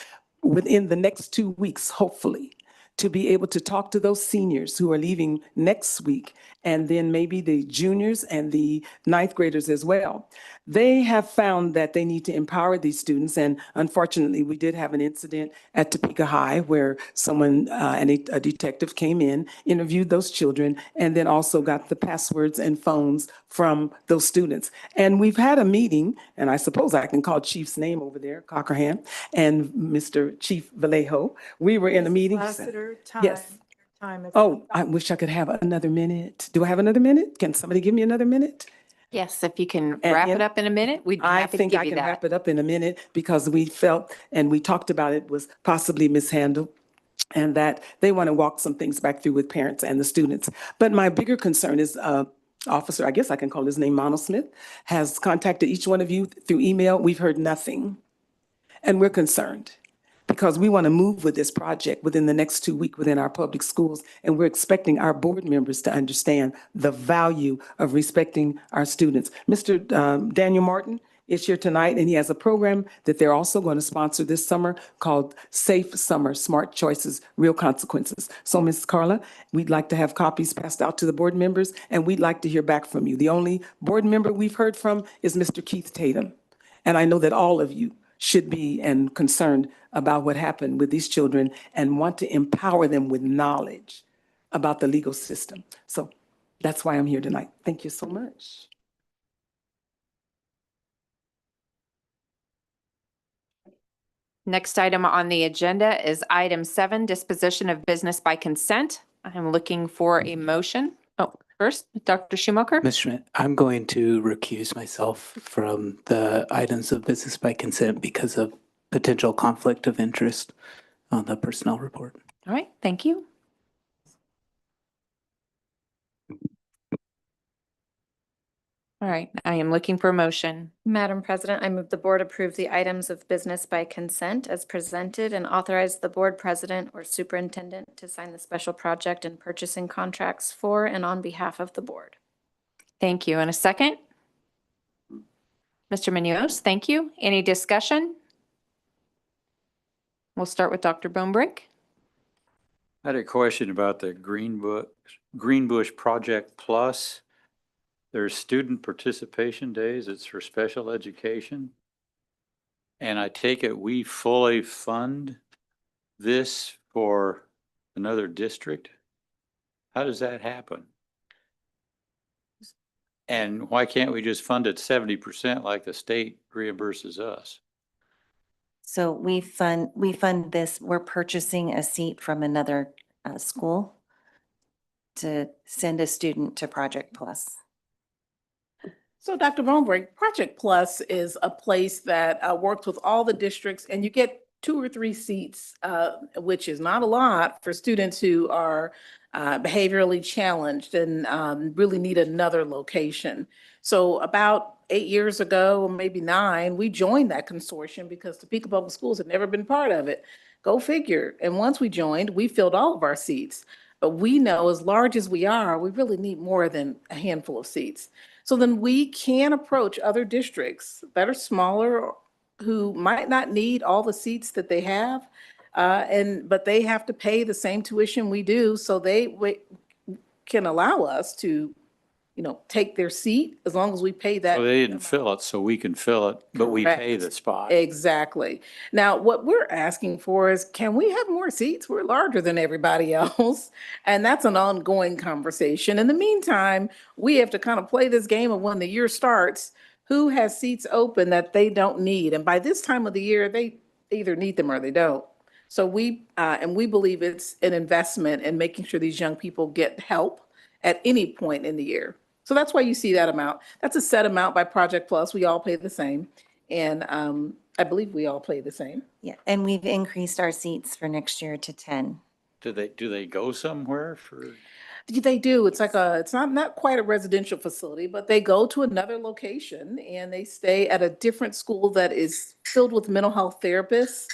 within the next 2 weeks, hopefully, to be able to talk to those seniors who are leaving next week, and then maybe the juniors and the ninth graders as well. They have found that they need to empower these students, and unfortunately, we did have an incident at Topeka High where someone, a detective came in, interviewed those children, and then also got the passwords and phones from those students. And we've had a meeting, and I suppose I can call Chief's name over there, Cockerham, and Mr. Chief Vallejo. We were in a meeting. Lassiter, Yes. time is Oh, I wish I could have another minute. Do I have another minute? Can somebody give me another minute? Yes, if you can And wrap in- it up in a minute, we'd be I happy to think give I you can that. wrap it up in a minute because we felt and we talked about it was possibly mishandled and that they want to walk some things back through with parents and the students. But my bigger concern is Officer, I guess I can call his name Mono Smith, has contacted each one of you through email. We've heard nothing. And we're concerned because we want to move with this project within the next 2 weeks within our public schools. And we're expecting our board members to understand the value of respecting our students. Mr. Daniel Martin is here tonight, and he has a program that they're also going to sponsor this summer called Safe Summer, Smart Choices, Real Consequences. So, Ms. Carla, we'd like to have copies passed out to the board members, and we'd like to hear back from you. The only board member we've heard from is Mr. Keith Tatum. And I know that all of you should be and concerned about what happened with these children and want to empower them with knowledge about the legal system. So that's why I'm here tonight. Thank you so much. Next item on the agenda is item 7, disposition of business by consent. I'm looking for a motion. Oh, first, Dr. Schumacher. Ms. Schmidt, I'm going to recuse myself from the items of business by consent because of potential conflict of interest on the personnel report. All right, thank you. All right, I am looking for a motion. Madam President, I move the board approve the items of business by consent as presented and authorize the board president or superintendent to sign the special project and purchasing contracts for and on behalf of the board. Thank you. And a second? Mr. Munoz, thank you. Any discussion? We'll start with Dr. Bonebrink. I had a question about the Greenbush Project Plus. There's student participation days. It's for special education. And I take it we fully fund this for another district? How does that happen? And why can't we just fund it 70% like the state reimburses us? So we fund this, we're purchasing a seat from another school to send a student to Project Plus. So Dr. Bonebrink, Project Plus is a place that works with all the districts and you get 2 or 3 seats, which is not a lot for students who are behaviorally challenged and really need another location. So about 8 years ago, or maybe 9, we joined that consortium because Topeka Public Schools had never been part of it. Go figure. And once we joined, we filled all of our seats. But we know as large as we are, we really need more than a handful of seats. So then we can approach other districts that are smaller who might not need all the seats that they have, but they have to pay the same tuition we do, so they can allow us to, take their seat as long as we pay that. So they didn't fill it, so we can fill it, but we pay the spot. Exactly. Now, what we're asking for is, can we have more seats? We're larger than everybody else. And that's an ongoing conversation. In the meantime, we have to kind of play this game of when the year starts, who has seats open that they don't need? And by this time of the year, they either need them or they don't. So we believe it's an investment in making sure these young people get help at any point in the year. So that's why you see that amount. That's a set amount by Project Plus. We all pay the same. And I believe we all pay the same. Yeah, and we've increased our seats for next year to 10. Do they go somewhere for? They do. It's like it's not quite a residential facility, but they go to another location and they stay at a different school that is filled with mental health therapists.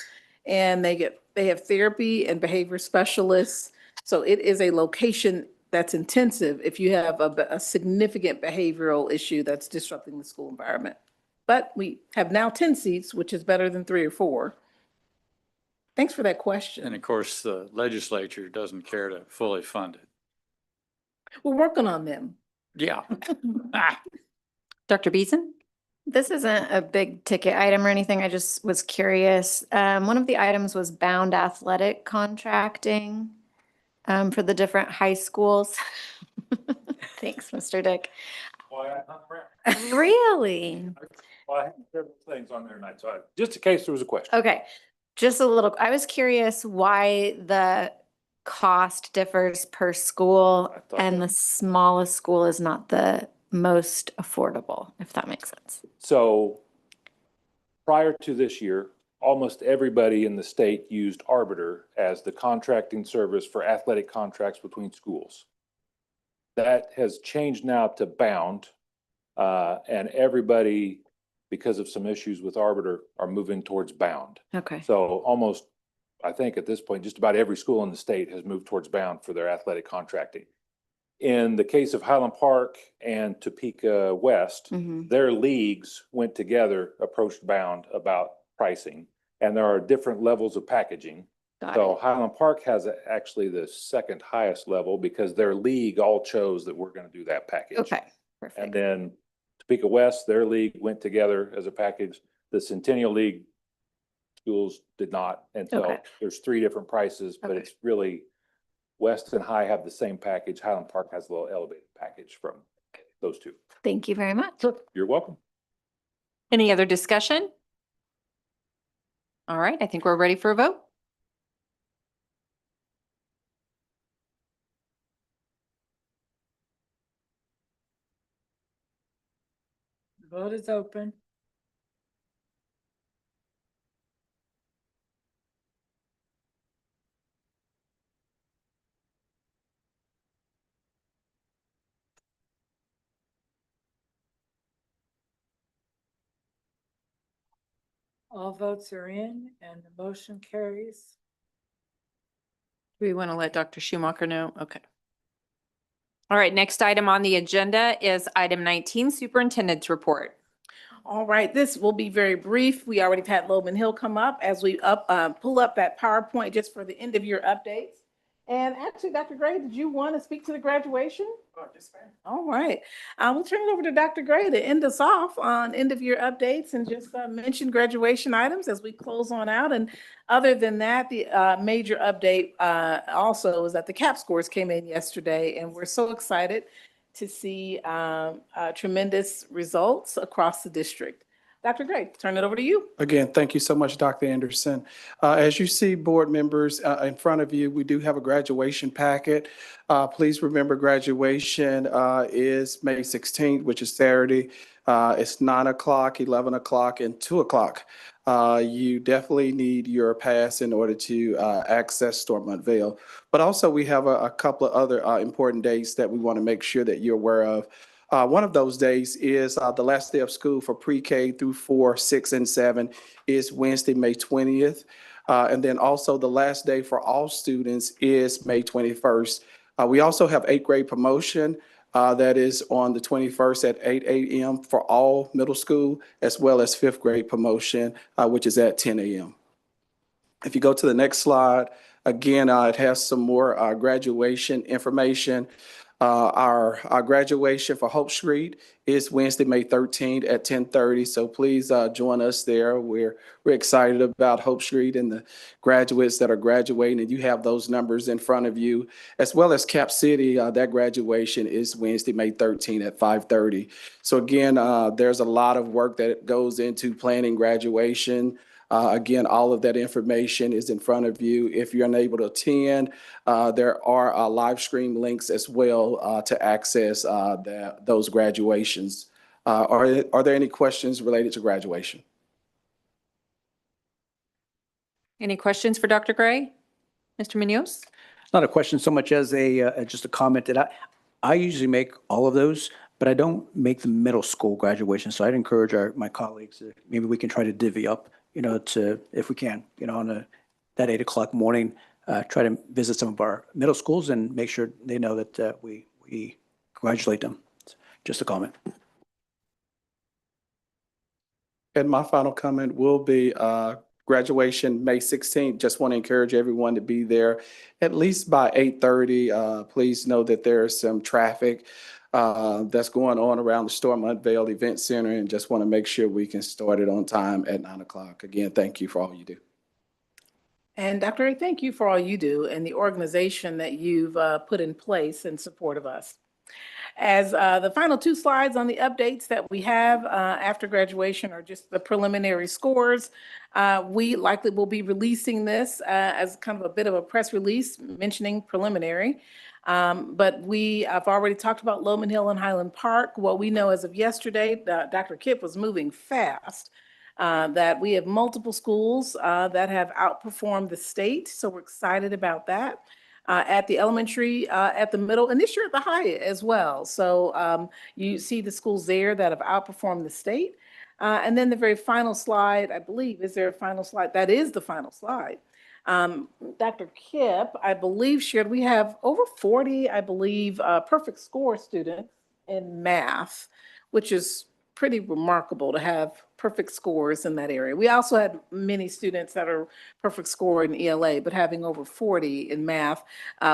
And they have therapy and behavior specialists. So it is a location that's intensive if you have a significant behavioral issue that's disrupting the school environment. But we have now 10 seats, which is better than 3 or 4. Thanks for that question. And of course, the legislature doesn't care to fully fund it. We're working on them. Yeah. Dr. Beeson? This isn't a big ticket item or anything. I just was curious. One of the items was bound athletic contracting for the different high schools. Thanks, Mr. Dick. Really? Well, I have several things on there tonight, so just in case there was a question. Okay, just a little, I was curious why the cost differs per school and the smallest school is not the most affordable, if that makes sense. So prior to this year, almost everybody in the state used Arbiter as the contracting service for athletic contracts between schools. That has changed now to Bound, and everybody, because of some issues with Arbiter, are moving towards Bound. Okay. So almost, I think at this point, just about every school in the state has moved towards Bound for their athletic contracting. In the case of Highland Park and Topeka West, their leagues went together, approached Bound about pricing, and there are different levels of packaging. So Highland Park has actually the second highest level because their league all chose that we're going to do that package. Okay, perfect. And then Topeka West, their league went together as a package. The Centennial League schools did not. And so Okay. there's 3 different prices, but Okay. it's really West and High have the same package. Highland Park has a little elevated package from those 2. Thank you very much. You're welcome. Any other discussion? All right, I think we're ready for a vote. Vote is open. All votes are in and the motion carries. Do we want to let Dr. Schumacher know? Okay. All right, next item on the agenda is item 19, Superintendent's Report. All right, this will be very brief. We already had Logan Hill come up as we pull up that PowerPoint just for the end of year updates. And actually, Dr. Gray, did you want to speak to the graduation? Oh, yes, ma'am. All right, we'll turn it over to Dr. Gray to end us off on end of year updates and just mention graduation items as we close on out. And other than that, the major update also is that the CAP scores came in yesterday, and we're so excited to see tremendous results across the district. Dr. Gray, turn it over to you. Again, thank you so much, Dr. Anderson. As you see, board members, in front of you, we do have a graduation packet. Please remember graduation is May 16th, which is Saturday. It's 9 o'clock, 11 o'clock, and 2 o'clock. You definitely need your pass in order to access Stormont Vail. But also we have a couple of other important dates that we want to make sure that you're aware of. One of those days is the last day of school for pre-K through 4, 6, and 7 is Wednesday, May 20th. And then also the last day for all students is May 21st. We also have 8th grade promotion that is on the 21st at 8 a.m. for all middle school, as well as 5th grade promotion, which is at 10 a.m. If you go to the next slide, again, it has some more graduation information. Our graduation for Hope Street is Wednesday, May 13th at 10:30. So please join us there. We're excited about Hope Street and the graduates that are graduating, and you have those numbers in front of you, as well as Cap City. That graduation is Wednesday, May 13th at 5:30. So again, there's a lot of work that goes into planning graduation. Again, all of that information is in front of you. If you're unable to attend, there are live stream links as well to access those graduations. Are there any questions related to graduation? Any questions for Dr. Gray? Mr. Munoz? it's not a question so much as just a comment that I usually make all of those, but I don't make the middle school graduation. So I'd encourage my colleagues, maybe we can try to divvy up, if we can, on that 8 o'clock morning, try to visit some of our middle schools and make sure they know that we congratulate them. Just a comment. And my final comment will be graduation May 16th. Just want to encourage everyone to be there at least by 8:30. Please know that there's some traffic that's going on around the Storm Unveiled Event Center, and just want to make sure we can start it on time at 9 o'clock. Again, thank you for all you do. And Dr. A, thank you for all you do and the organization that you've put in place in support of us. As the final two slides on the updates that we have after graduation are just the preliminary scores. We likely will be releasing this as kind of a bit of a press release mentioning preliminary. But I've already talked about Loman Hill and Highland Park. What we know as of yesterday, Dr. Kipp was moving fast, that we have multiple schools that have outperformed the state. So we're excited about that. At the elementary, at the middle, and this year at the high as well. So you see the schools there that have outperformed the state. And then the very final slide, I believe, is there a final slide? That is the final slide. Dr. Kipp, I believe, shared we have over 40, I believe, perfect score students in math, which is pretty remarkable to have perfect scores in that area. We also had many students that are perfect score in ELA, but having over 40 in math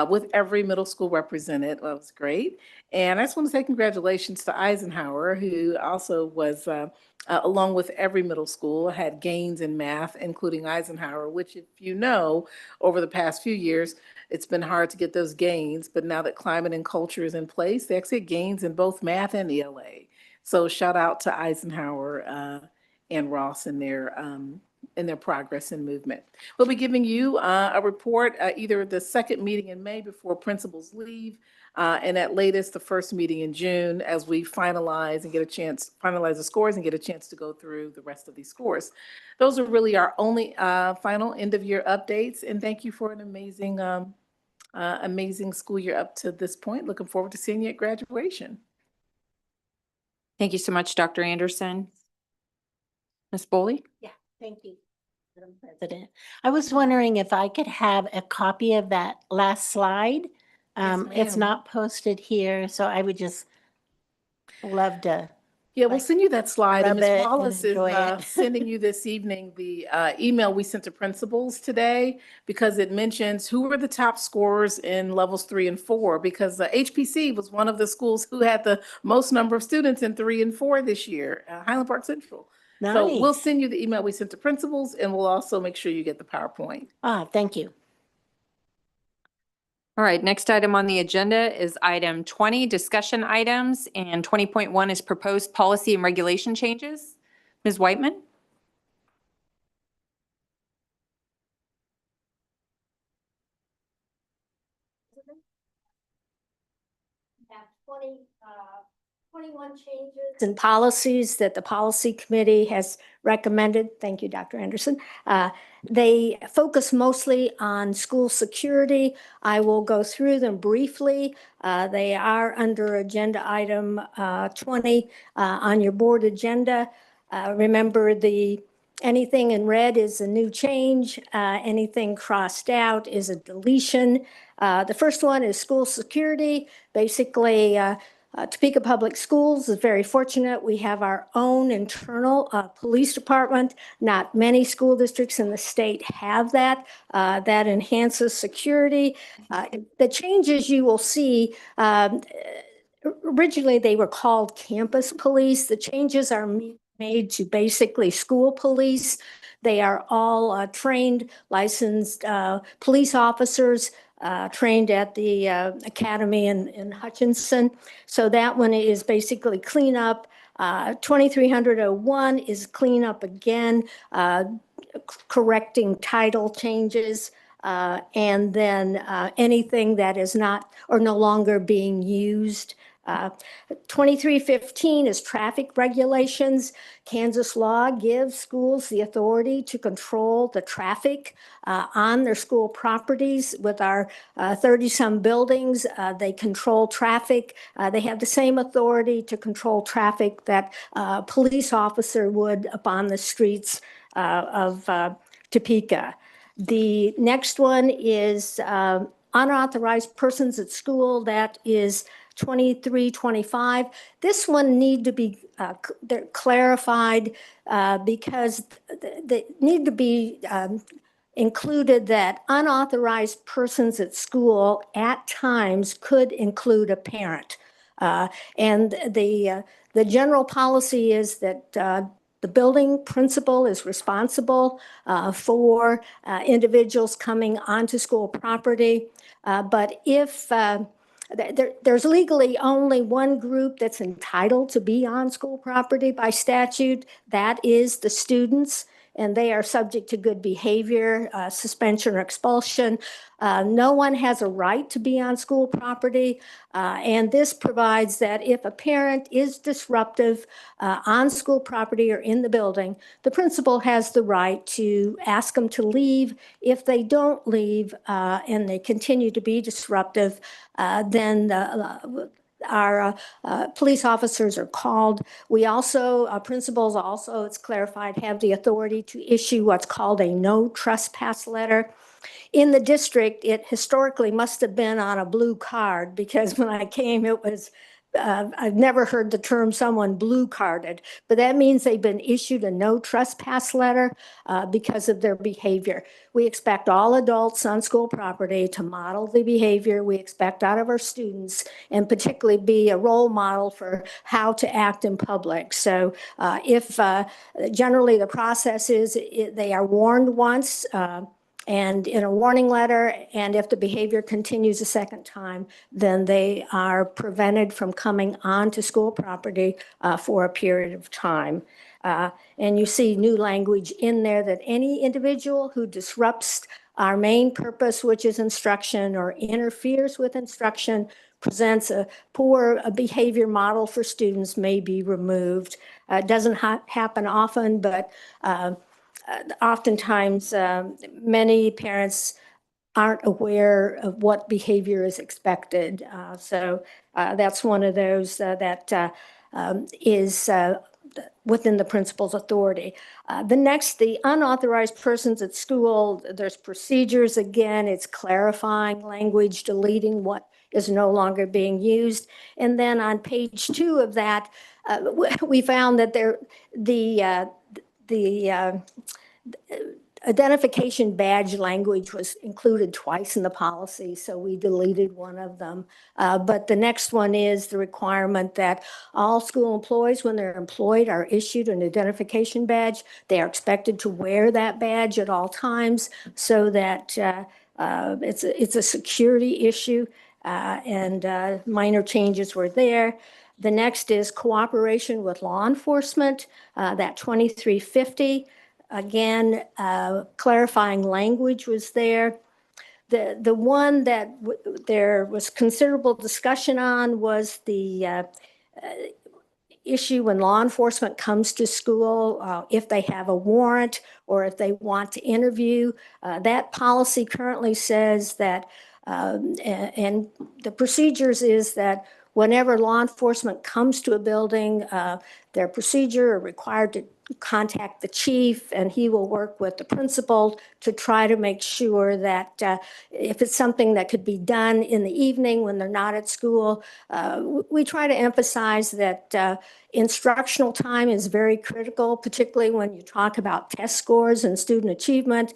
with every middle school represented was great. And I just want to say congratulations to Eisenhower, who also was, along with every middle school, had gains in math, including Eisenhower, which, if you know, over the past few years, it's been hard to get those gains. But now that climate and culture is in place, they actually had gains in both math and ELA. So shout out to Eisenhower and Ross in their progress and movement. We'll be giving you a report either the second meeting in May before principals leave, and at latest the first meeting in June as we finalize the scores and get a chance to go through the rest of these scores. Those are really our only final end of year updates. And thank you for an amazing, amazing school year up to this point. Looking forward to seeing you at graduation. Thank you so much, Dr. Anderson. Ms. Boley? Yeah, thank you, Madam President. I was wondering if I could have a copy of that last slide. It's ma'am. not posted here, so I would just love to. Yeah, we'll send you that slide. And Rub it Ms. and Wallace is enjoy it. sending you this evening the email we sent to principals today, because it mentions who were the top scorers in levels 3 and 4, because HPC was one of the schools who had the most number of students in 3 and 4 this year, Highland Park Central. So we'll Nice. send you the email we sent to principals, and we'll also make sure you get the PowerPoint. Thank you. All right, next item on the agenda is item 20, discussion items, and 20.1 is proposed policy and regulation changes. Ms. Whiteman? Have 21 changes and policies that the policy committee has recommended. Thank you, Dr. Anderson. They focus mostly on school security. I will go through them briefly. They are under agenda item 20 on your board agenda. Remember, anything in red is a new change. Anything crossed out is a deletion. The first one is school security. Basically, Topeka Public Schools is very fortunate. We have our own internal police department. Not many school districts in the state have that. That enhances security. The changes you will see, originally they were called campus police. The changes are made to basically school police. They are all trained, licensed police officers, trained at the academy in Hutchinson. So that one is basically cleanup. 2301 is cleanup again, correcting title changes, and then anything that is not or no longer being used 2315 is traffic regulations. Kansas law gives schools the authority to control the traffic on their school properties. With our 30-some buildings, they control traffic. They have the same authority to control traffic that a police officer would upon the streets of Topeka. The next one is unauthorized persons at school. That is 2325. This one need to be clarified because they need to be included that unauthorized persons at school at times could include a parent. And the general policy is that the building principal is responsible for individuals coming onto school property. But if there's legally only one group that's entitled to be on school property by statute, that is the students, and they are subject to good behavior, suspension or expulsion. No one has a right to be on school property, and this provides that if a parent is disruptive on school property or in the building, the principal has the right to ask them to leave. If they don't leave and they continue to be disruptive, then our police officers are called. We also, principals also, it's clarified, have the authority to issue what's called a no trespass letter. In the district, it historically must have been on a blue card because when I came, it was, I've never heard the term someone blue carded, but that means they've been issued a no trespass letter because of their behavior. We expect all adults on school property to model the behavior we expect out of our students and particularly be a role model for how to act in public. So if generally the process is they are warned once, and in a warning letter, and if the behavior continues a second time, then they are prevented from coming onto school property for a period of time. And you see new language in there that any individual who disrupts our main purpose, which is instruction, or interferes with instruction, presents a poor behavior model for students, may be removed. It doesn't happen often, but oftentimes, many parents aren't aware of what behavior is expected. So that's one of those that is within the principal's authority. The next, the unauthorized persons at school, there's procedures. Again, it's clarifying language, deleting what is no longer being used. And then on page 2 of that, we found that the identification badge language was included twice in the policy, so we deleted one of them. But the next one is the requirement that all school employees, when they're employed, are issued an identification badge. They are expected to wear that badge at all times so that it's a security issue, and minor changes were there. The next is cooperation with law enforcement, that 2350. Again, clarifying language was there. The one that there was considerable discussion on was the issue when law enforcement comes to school, if they have a warrant or if they want to interview. That policy currently says that, and the procedures is that whenever law enforcement comes to a building, their procedure are required to contact the chief, and he will work with the principal to try to make sure that if it's something that could be done in the evening when they're not at school, we try to emphasize that instructional time is very critical, particularly when you talk about test scores and student achievement.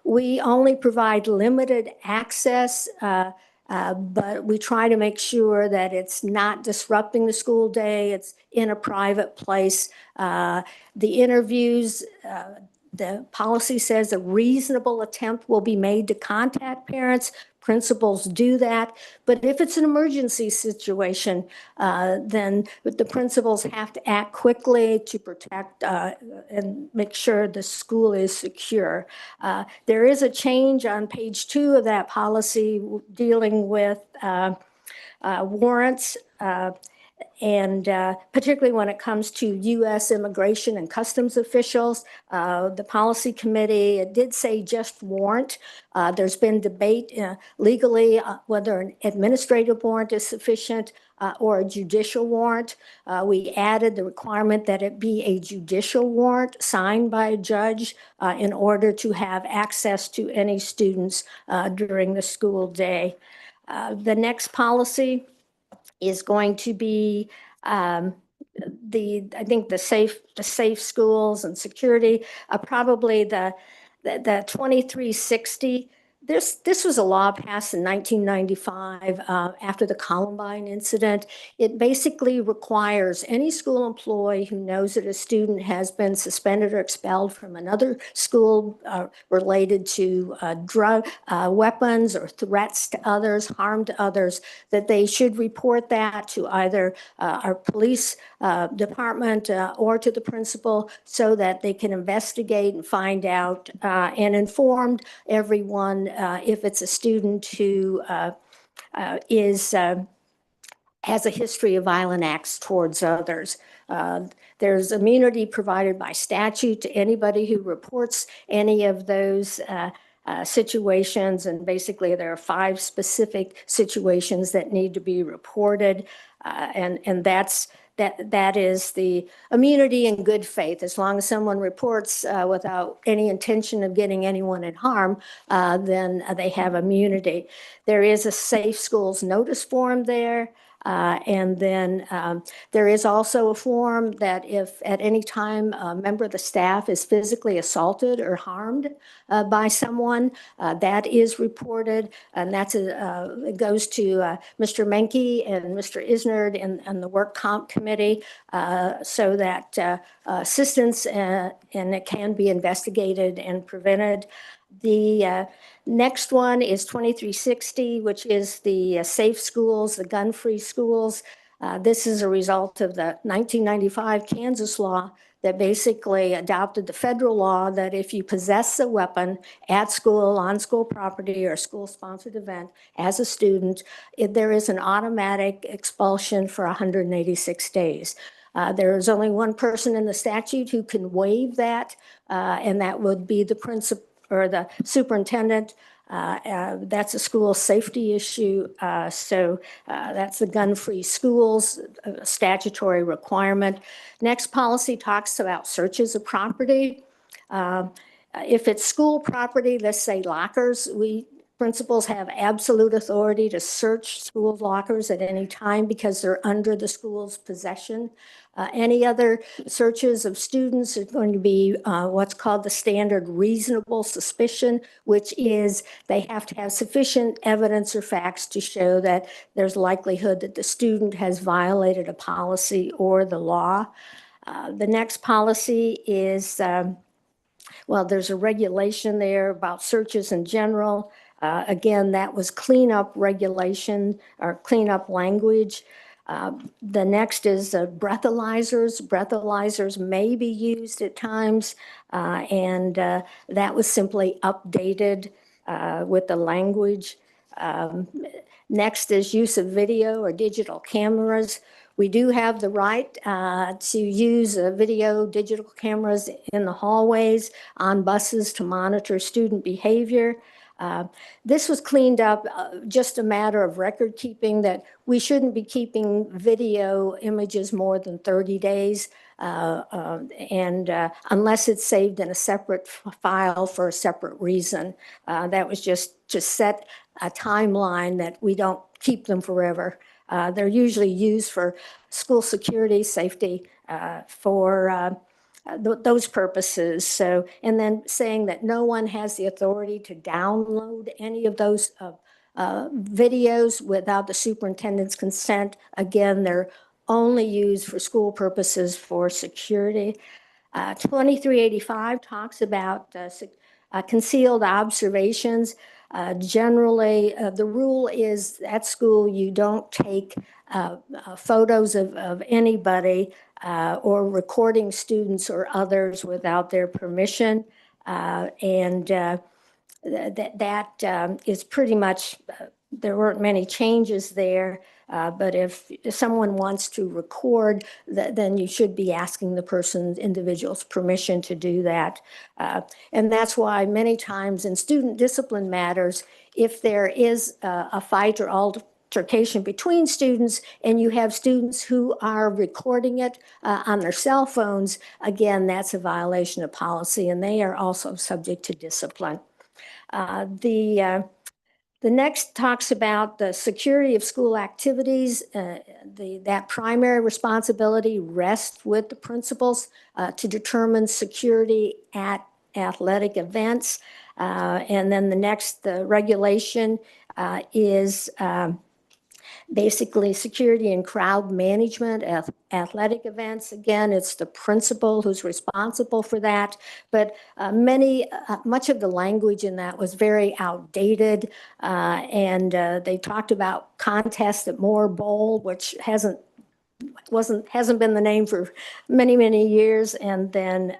We only provide limited access, but we try to make sure that it's not disrupting the school day. It's in a private place. The interviews, the policy says a reasonable attempt will be made to contact parents. Principals do that. But if it's an emergency situation, then the principals have to act quickly to protect and make sure the school is secure. There is a change on page 2 of that policy dealing with warrants, and particularly when it comes to U.S. immigration and customs officials. The policy committee, it did say just warrant. There's been debate legally whether an administrative warrant is sufficient or a judicial warrant. We added the requirement that it be a judicial warrant signed by a judge in order to have access to any students during the school day. The next policy is going to be I think the safe schools and security, probably the 2360. This was a law passed in 1995 after the Columbine incident. It basically requires any school employee who knows that a student has been suspended or expelled from another school related to drug, weapons or threats to others, harm to others, that they should report that to either our police department or to the principal so that they can investigate and find out and inform everyone if it's a student who has a history of violent acts towards others. There's immunity provided by statute to anybody who reports any of those situations, and basically there are 5 specific situations that need to be reported, and that is the immunity in good faith. As long as someone reports without any intention of getting anyone in harm, then they have immunity. There is a safe schools notice form there. And then there is also a form that if at any time a member of the staff is physically assaulted or harmed by someone, that is reported. And it goes to Mr. Menke and Mr. Isnard and the work comp committee so that assistance and it can be investigated and prevented. The next one is 2360, which is the safe schools, the gun-free schools. This is a result of the 1995 Kansas law that basically adopted the federal law that if you possess a weapon at school, on school property, or a school-sponsored event as a student, there is an automatic expulsion for 186 days. There is only one person in the statute who can waive that, and that would be the principal or the superintendent. That's a school safety issue. So that's the gun-free schools statutory requirement. Next policy talks about searches of property. If it's school property, let's say lockers, principals have absolute authority to search school lockers at any time because they're under the school's possession. Any other searches of students are going to be what's called the standard reasonable suspicion, which is they have to have sufficient evidence or facts to show that there's likelihood that the student has violated a policy or the law. The next policy is, there's a regulation there about searches in general. Again, that was cleanup regulation or cleanup language. The next is breathalyzers. Breathalyzers may be used at times, and that was simply updated with the language. Next is use of video or digital cameras. We do have the right to use video, digital cameras in the hallways, on buses to monitor student behavior. This was cleaned up, just a matter of record keeping, that we shouldn't be keeping video images more than 30 days. And unless it's saved in a separate file for a separate reason. That was just to set a timeline that we don't keep them forever. They're usually used for school security, safety, for those purposes. So, and then saying that no one has the authority to download any of those videos without the superintendent's consent. Again, they're only used for school purposes for security. 2385 talks about concealed observations. Generally, the rule is at school you don't take photos of anybody or recording students or others without their permission. And that is pretty much, there weren't many changes there. But if someone wants to record, then you should be asking the person's individual's permission to do that. And that's why many times in student discipline matters, if there is a fight or altercation between students and you have students who are recording it on their cell phones, again, that's a violation of policy and they are also subject to discipline. The next talks about the security of school activities. That primary responsibility rests with the principals to determine security at athletic events. And then the regulation is basically security and crowd management at athletic events. Again, it's the principal who's responsible for that. But much of the language in that was very outdated. And they talked about contests at Moore Bowl, which hasn't been the name for many, many years. And then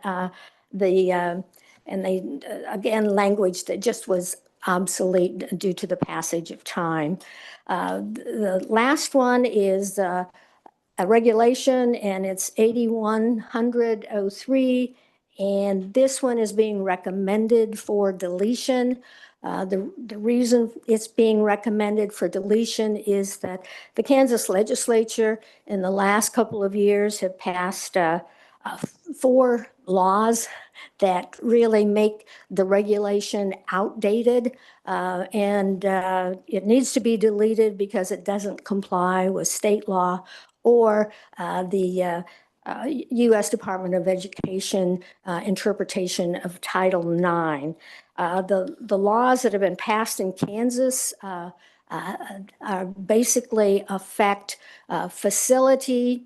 again, language that just was obsolete due to the passage of time. The last one is a regulation, and it's 8100-03, and this one is being recommended for deletion. The reason it's being recommended for deletion is that the Kansas legislature in the last couple of years have passed 4 laws that really make the regulation outdated, and it needs to be deleted because it doesn't comply with state law or the U.S. Department of Education interpretation of Title IX. The laws that have been passed in Kansas basically affect facility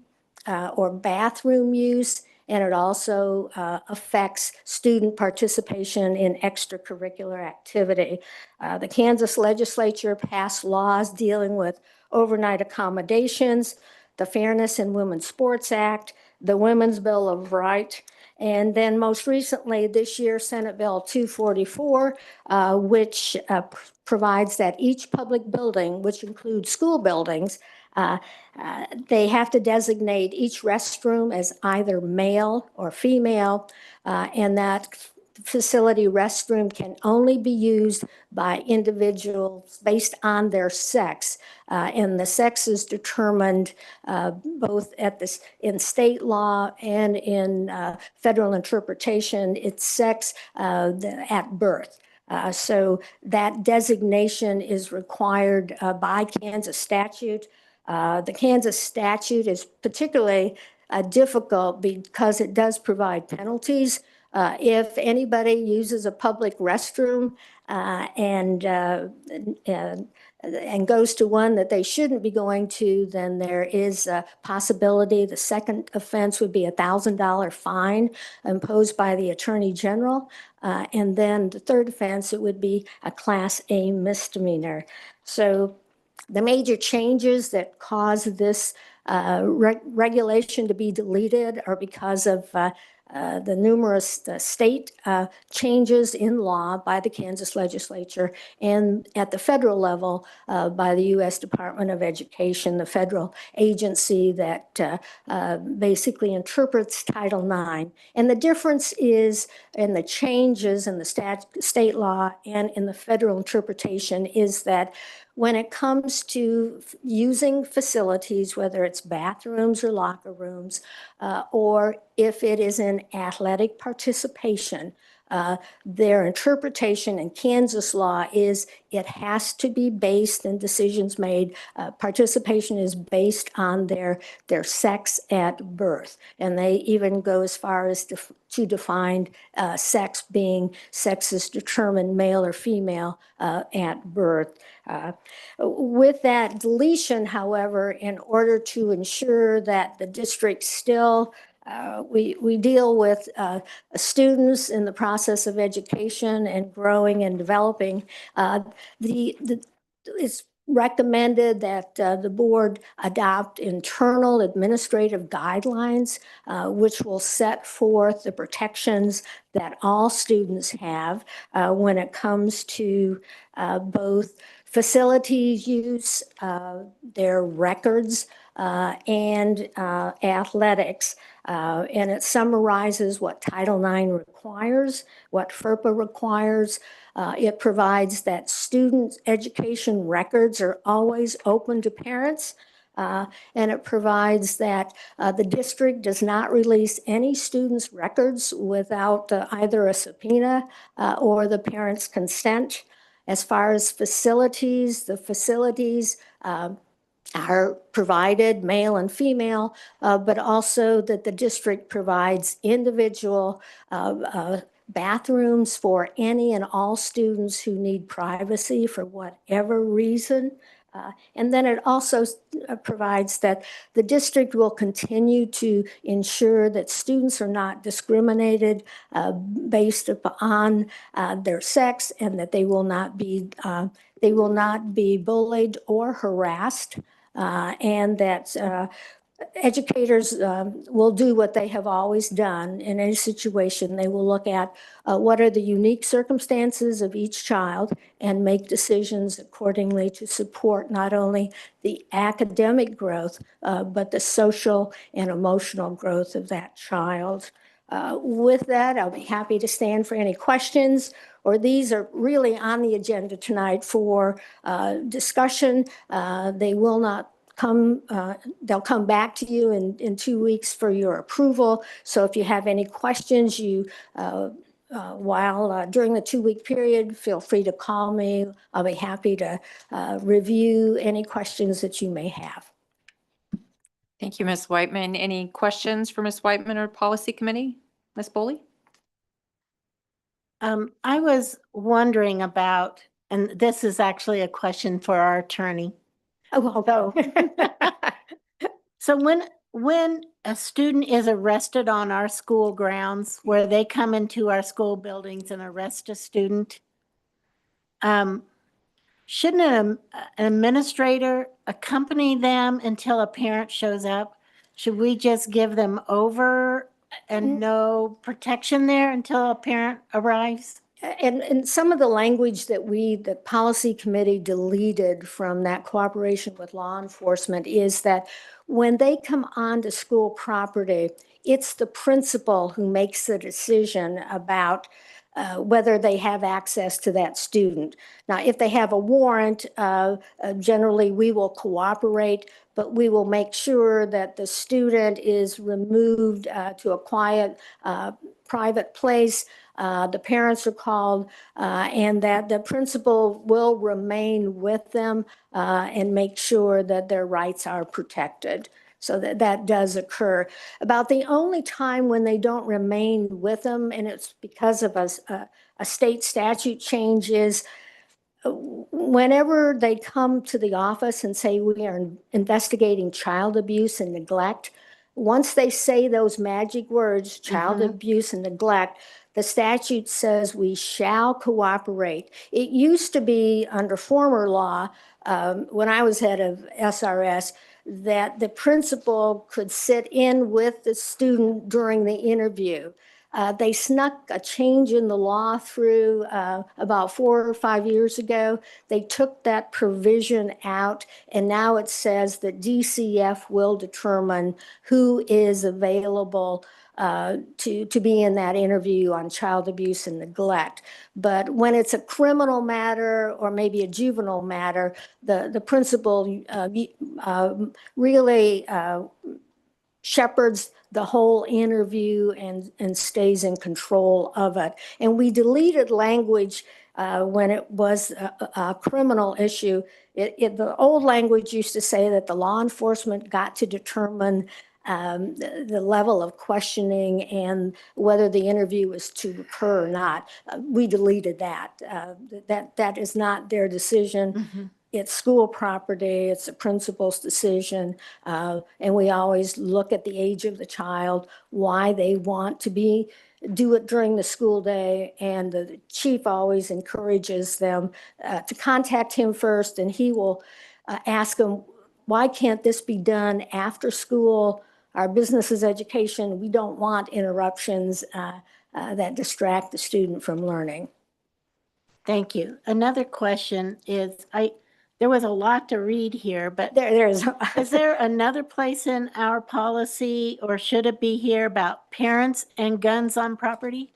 or bathroom use, and it also affects student participation in extracurricular activity. The Kansas legislature passed laws dealing with overnight accommodations, the Fairness in Women's Sports Act, the Women's Bill of Rights, and then most recently this year, Senate Bill 244, which provides that each public building, which includes school buildings, they have to designate each restroom as either male or female, and that facility restroom can only be used by individuals based on their sex. And the sex is determined both in state law and in federal interpretation. It's sex at birth. So that designation is required by Kansas statute. The Kansas statute is particularly difficult because it does provide penalties. If anybody uses a public restroom and goes to one that they shouldn't be going to, then there is a possibility. The second offense would be a $1,000 fine imposed by the Attorney General. And then the third offense, it would be a Class A misdemeanor. So the major changes that cause this regulation to be deleted are because of the numerous state changes in law by the Kansas legislature, and at the federal level by the U.S. Department of Education, the federal agency that basically interprets Title IX. And the difference is in the changes in the state law and in the federal interpretation is that when it comes to using facilities, whether it's bathrooms or locker rooms, or if it is in athletic participation, their interpretation in Kansas law is it has to be based in decisions made. Participation is based on their sex at birth. And they even go as far as to define sex being sex is determined male or female at birth. With that deletion, however, in order to ensure that the district still we deal with students in the process of education and growing and developing. It's recommended that the board adopt internal administrative guidelines, which will set forth the protections that all students have when it comes to both facilities use, their records, and athletics. And it summarizes what Title IX requires, what FERPA requires. It provides that student education records are always open to parents. And it provides that the district does not release any student's records without either a subpoena or the parent's consent. As far as facilities, the facilities are provided, male and female, but also that the district provides individual bathrooms for any and all students who need privacy for whatever reason. And then it also provides that the district will continue to ensure that students are not discriminated based upon their sex, and that they will not be bullied or harassed, and that educators will do what they have always done in any situation. They will look at what are the unique circumstances of each child and make decisions accordingly to support not only the academic growth, but the social and emotional growth of that child. With that, I'll be happy to stand for any questions, or these are really on the agenda tonight for discussion. They will not come, they'll come back to you in 2 weeks for your approval. So if you have any questions, during the 2-week period, feel free to call me. I'll be happy to review any questions that you may have. Thank you, Ms. Whiteman. Any questions for Ms. Whiteman or Policy Committee? Ms. Boley? I was wondering about, and this is actually a question for our attorney. Oh, So when a student is arrested on our school grounds, where they come into our school buildings and arrest a student, shouldn't an administrator accompany them until a parent shows up? Should we just give them over and no protection there until a parent arrives? And some of the language that the policy committee deleted from that cooperation with law enforcement is that when they come onto school property, it's the principal who makes the decision about whether they have access to that student. Now, if they have a warrant, generally we will cooperate, but we will make sure that the student is removed to a quiet, private place. The parents are called, and that the principal will remain with them and make sure that their rights are protected. So that does occur. About the only time when they don't remain with them, and it's because of a state statute change, is whenever they come to the office and say we are investigating child abuse and neglect. Once they say those magic words, child abuse and neglect, the statute says we shall cooperate. It used to be under former law, when I was head of SRS, that the principal could sit in with the student during the interview. They snuck a change in the law through about 4 or 5 years ago. They took that provision out, and now it says that DCF will determine who is available to be in that interview on child abuse and neglect. But when it's a criminal matter or maybe a juvenile matter, the principal really shepherds the whole interview and stays in control of it. And we deleted language when it was a criminal issue. The old language used to say that the law enforcement got to determine the level of questioning and whether the interview was to occur or not. We deleted that. That is not their decision. It's school property, it's the principal's decision, and we always look at the age of the child, why they want to do it during the school day, and the chief always encourages them to contact him first, and he will ask them, why can't this be done after school? Our business is education. We don't want interruptions that distract the student from learning. Thank you. Another question is, there was a lot to read here, but There is. is there another place in our policy, or should it be here, about parents and guns on property?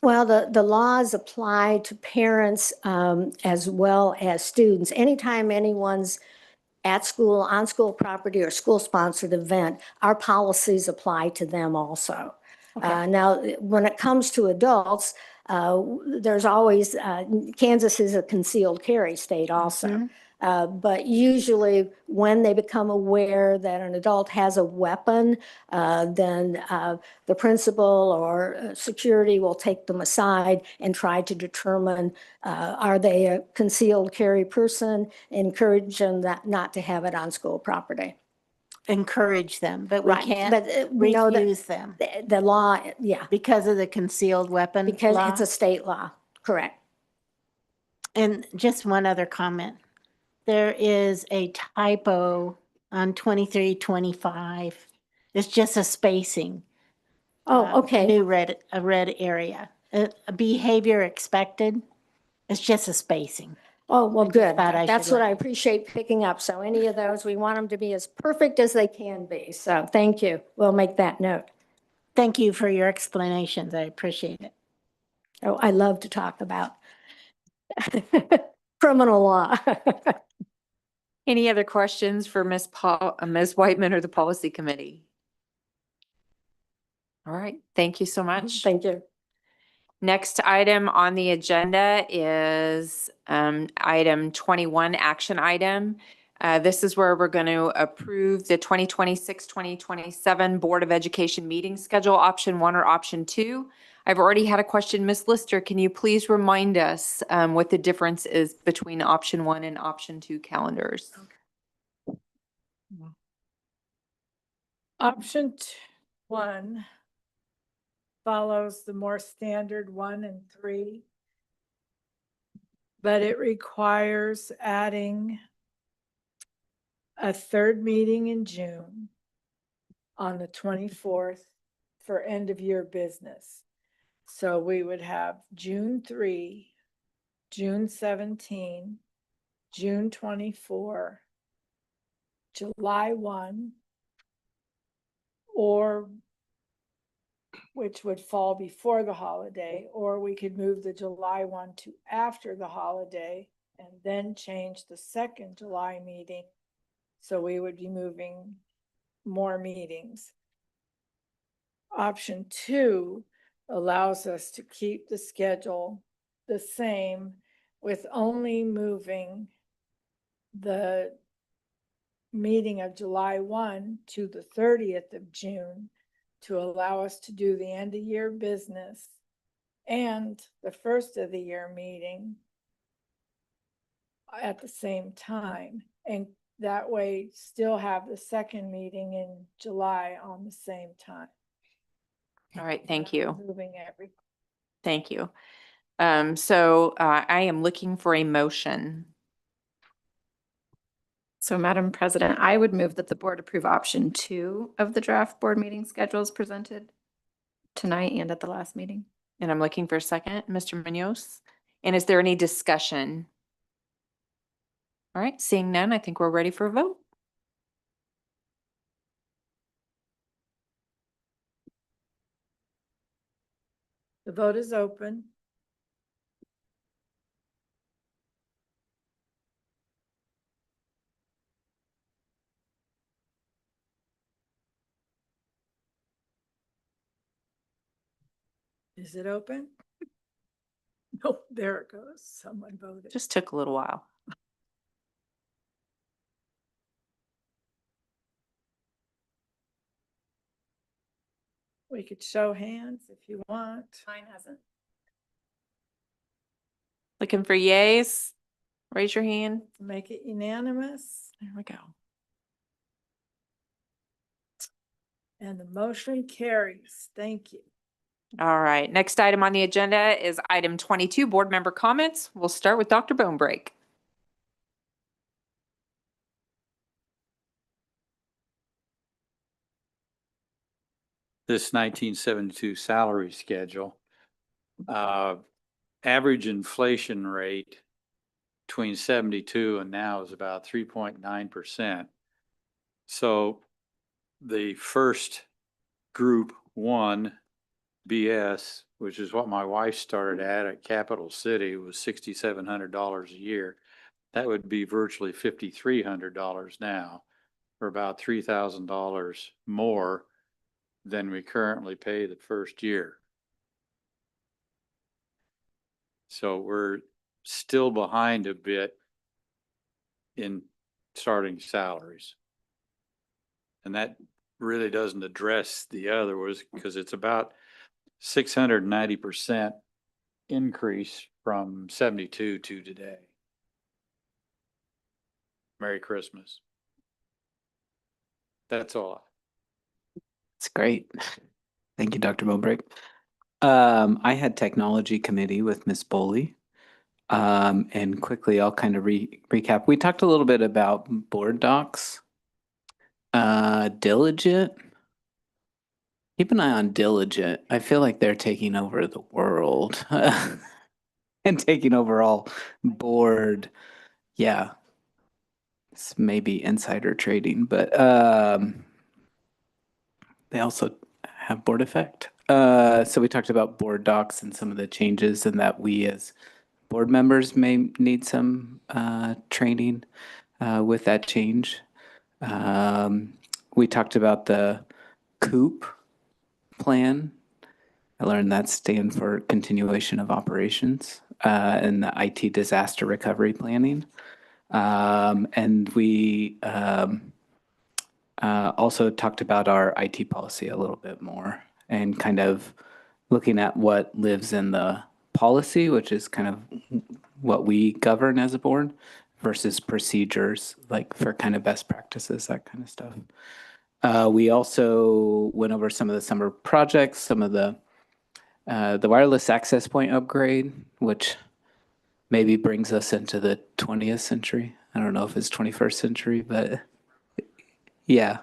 Well, the laws apply to parents as well as students. Anytime anyone's at school, on school property, or school-sponsored event, our policies apply to them also. Now, when it comes to adults, there's always, Kansas is a concealed carry state also. But usually when they become aware that an adult has a weapon, then the principal or security will take them aside and try to determine, are they a concealed carry person, encourage them not to have it on school property. Encourage them, but we Right, can't but we know that refuse them the law, yeah, because of the concealed weapon because law? it's a state law, correct. And just one other comment. There is a typo on 2325. It's just a spacing. Oh, okay. A red area. A behavior expected. It's just a spacing. Oh, well, I just good. thought I That's should what let- I appreciate picking up. So any of those, we want them to be as perfect as they can be. So thank you. We'll make that note. Thank you for your explanations. I appreciate it. Oh, I love to talk about criminal law. Any other questions for Ms. Whitman or the policy committee? All right, thank you so much. Thank you. Next item on the agenda is item 21, action item. This is where we're going to approve the 2026-2027 Board of Education meeting schedule, option 1 or option 2. I've already had a question. Ms. Lister, can you please remind us what the difference is between option 1 and option 2 calendars? Option 1 follows the more standard 1 and 3, but it requires adding a third meeting in June on the 24th for end of year business. So we would have June 3, June 17, June 24, July 1, or which would fall before the holiday, or we could move the July 1 to after the holiday and then change the second July meeting. So we would be moving more meetings. Option 2 allows us to keep the schedule the same with only moving the meeting of July 1 to the 30th of June to allow us to do the end of year business and the first of the year meeting at the same time. And that way still have the second meeting in July on the same time. All right, thank you. Moving every. Thank you. So I am looking for a motion. So Madam President, I would move that the board approve option 2 of the draft board meeting schedules presented tonight and at the last meeting. And I'm looking for a second, Mr. Munoz. And is there any discussion? All right, seeing none, I think we're ready for a vote. The vote is open. Is it open? Oh, there it goes. Someone voted. Just took a little while. We could show hands if you want. Mine hasn't. Looking for yays? Raise your hand. Make it unanimous. There we go. And the motion carries. Thank you. All right, next item on the agenda is item 22, board member comments. We'll start with Dr. Bonebrake. This 1972 salary schedule. average inflation rate between 72 and now is about 3.9%. So the first group 1 BS, which is what my wife started at Capital City, was $6,700 a year. That would be virtually $5,300 now, or about $3,000 more than we currently pay the first year. So we're still behind a bit in starting salaries. And that really doesn't address the other was because it's about 690% increase from 72 to today. Merry Christmas. That's all. It's great. Thank you, Dr. Bobrick. I had technology committee with Miss Boley. And quickly, I'll kind of recap. We talked a little bit about board docs. Diligent. Keep an eye on Diligent. I feel like they're taking over the world and taking over all board. Yeah. It's maybe insider trading, but they also have board effect. So we talked about board docs and some of the changes and that we as board members may need some training with that change. We talked about the COOP plan. I learned that stands for Continuation of Operations and the IT Disaster Recovery Planning. And we also talked about our IT policy a little bit more and kind of looking at what lives in the policy, which is kind of what we govern as a board, versus procedures, like for kind of best practices, that kind of stuff. We also went over some of the summer projects, some of the wireless access point upgrade, which maybe brings us into the 20th century. I don't know if it's 21st century, but yeah.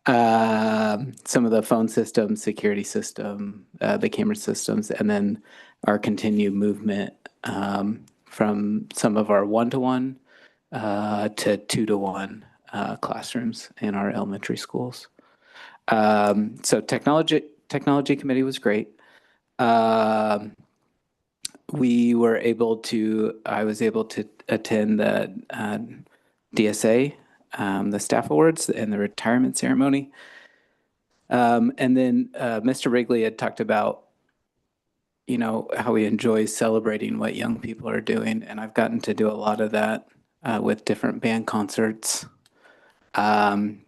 Some of the phone systems, security system, the camera systems, and then our continued movement from some of our 1-to-1 to 2-to-1 classrooms in our elementary schools. So technology committee was great. I was able to attend the DSA, the staff awards and the retirement ceremony. And then Mr. Wrigley had talked about, how he enjoys celebrating what young people are doing. And I've gotten to do a lot of that with different band concerts, band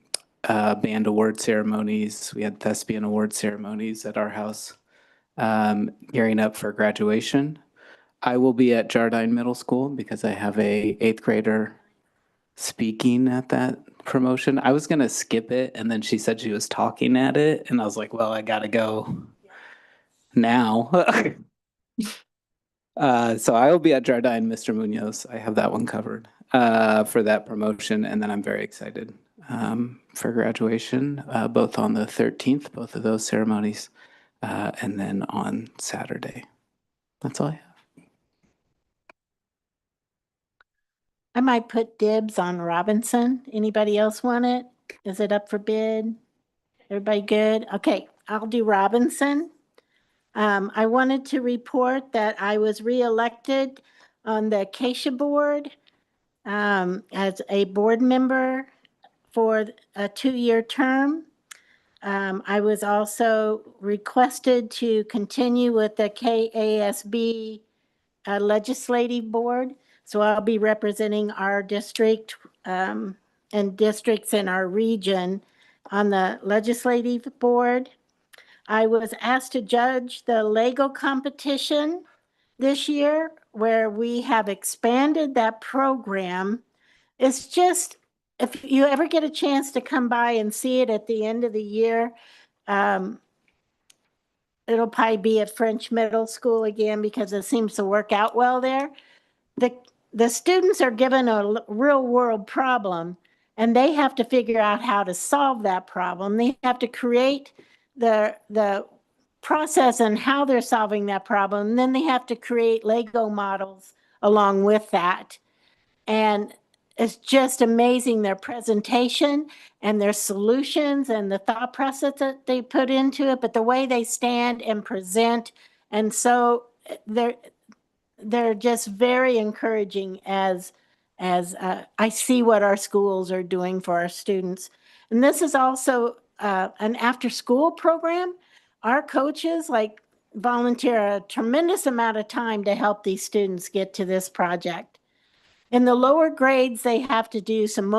award ceremonies. We had thespian award ceremonies at our house, gearing up for graduation. I will be at Jardine Middle School because I have a 8th grader speaking at that promotion. I was going to skip it, and then she said she was talking at it, and I was like, well, I got to go now. So I will be at Jardine, Mr. Munoz. I have that one covered for that promotion, and then I'm very excited for graduation, both on the 13th, both of those ceremonies, and then on Saturday. That's all I have. I might put dibs on Robinson. Anybody else want it? Is it up for bid? Everybody good? Okay, I'll do Robinson. I wanted to report that I was reelected on the Acacia board as a board member for a 2-year term. I was also requested to continue with the KASB legislative board. So I'll be representing our district and districts in our region on the legislative board. I was asked to judge the Lego competition this year, where we have expanded that program. It's just, if you ever get a chance to come by and see it at the end of the year, it'll probably be at French Middle School again because it seems to work out well there. The students are given a real world problem and they have to figure out how to solve that problem. They have to create the process and how they're solving that problem. And then they have to create Lego models along with that. And it's just amazing, their presentation and their solutions and the thought process that they put into it, but the way they stand and present. And so they're just very encouraging as I see what our schools are doing for our students. And this is also an after-school program. Our coaches volunteer a tremendous amount of time to help these students get to this project. In the lower grades, they have to do some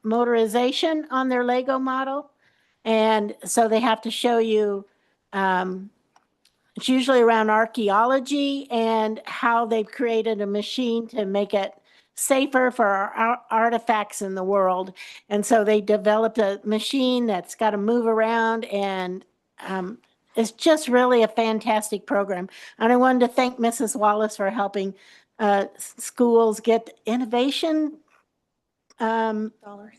motorization on their Lego model. And so they have to show you, it's usually around archaeology and how they've created a machine to make it safer for our artifacts in the world. And so they developed a machine that's got to move around, and it's just really a fantastic program. And I wanted to thank Mrs. Wallace for helping schools get innovation Dollars.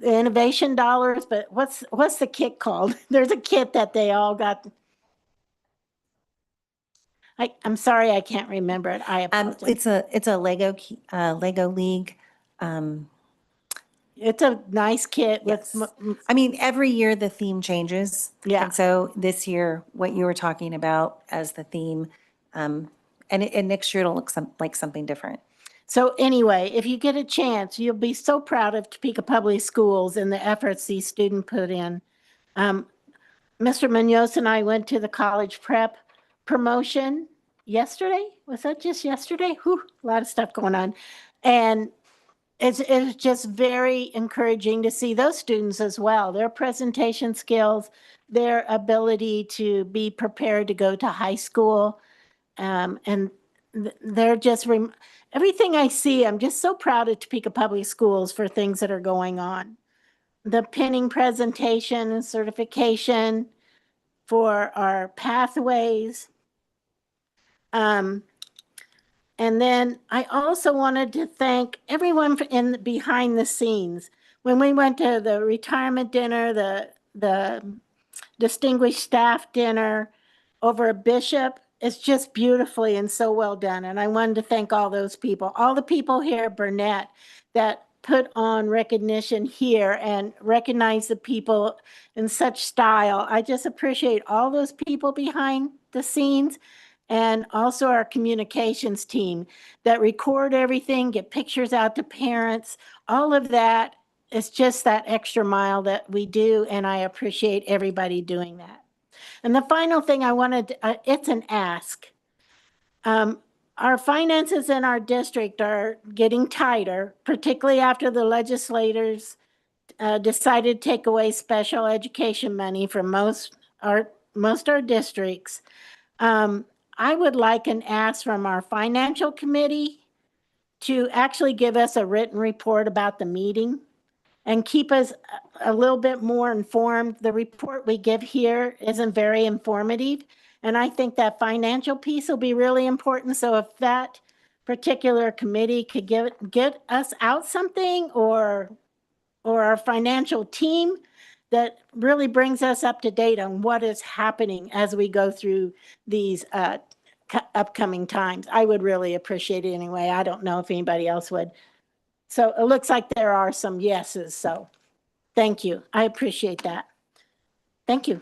innovation dollars, but what's the kit called? There's a kit that they all got. I'm sorry, I can't remember it. I apologize. It's a Lego League. It's a nice kit. Yes. I mean, every year the theme changes. Yeah. And so this year, what you were talking about as the theme, and next year it'll look like something different. So anyway, if you get a chance, you'll be so proud of Topeka Public Schools and the efforts these students put in. Mr. Munoz and I went to the college prep promotion yesterday. Was that just yesterday? Whew, a lot of stuff going on. And it's just very encouraging to see those students as well, their presentation skills, their ability to be prepared to go to high school. And they're just, everything I see, I'm just so proud of Topeka Public Schools for things that are going on. The pinning presentation and certification for our pathways. And then I also wanted to thank everyone behind the scenes. When we went to the retirement dinner, the distinguished staff dinner over a Bishop, it's just beautifully and so well done. And I wanted to thank all those people, all the people here at Burnett that put on recognition here and recognize the people in such style. I just appreciate all those people behind the scenes, and also our communications team that record everything, get pictures out to parents. All of that is just that extra mile that we do, and I appreciate everybody doing that. And the final thing I wanted, it's an ask. Our finances in our district are getting tighter, particularly after the legislators decided to take away special education money from most our districts. I would like an ask from our financial committee to actually give us a written report about the meeting and keep us a little bit more informed. The report we give here isn't very informative, and I think that financial piece will be really important. So if that particular committee could get us out something, or our financial team that really brings us up to date on what is happening as we go through these upcoming times, I would really appreciate it anyway. I don't know if anybody else would. So it looks like there are some yeses. So thank you. I appreciate that. Thank you.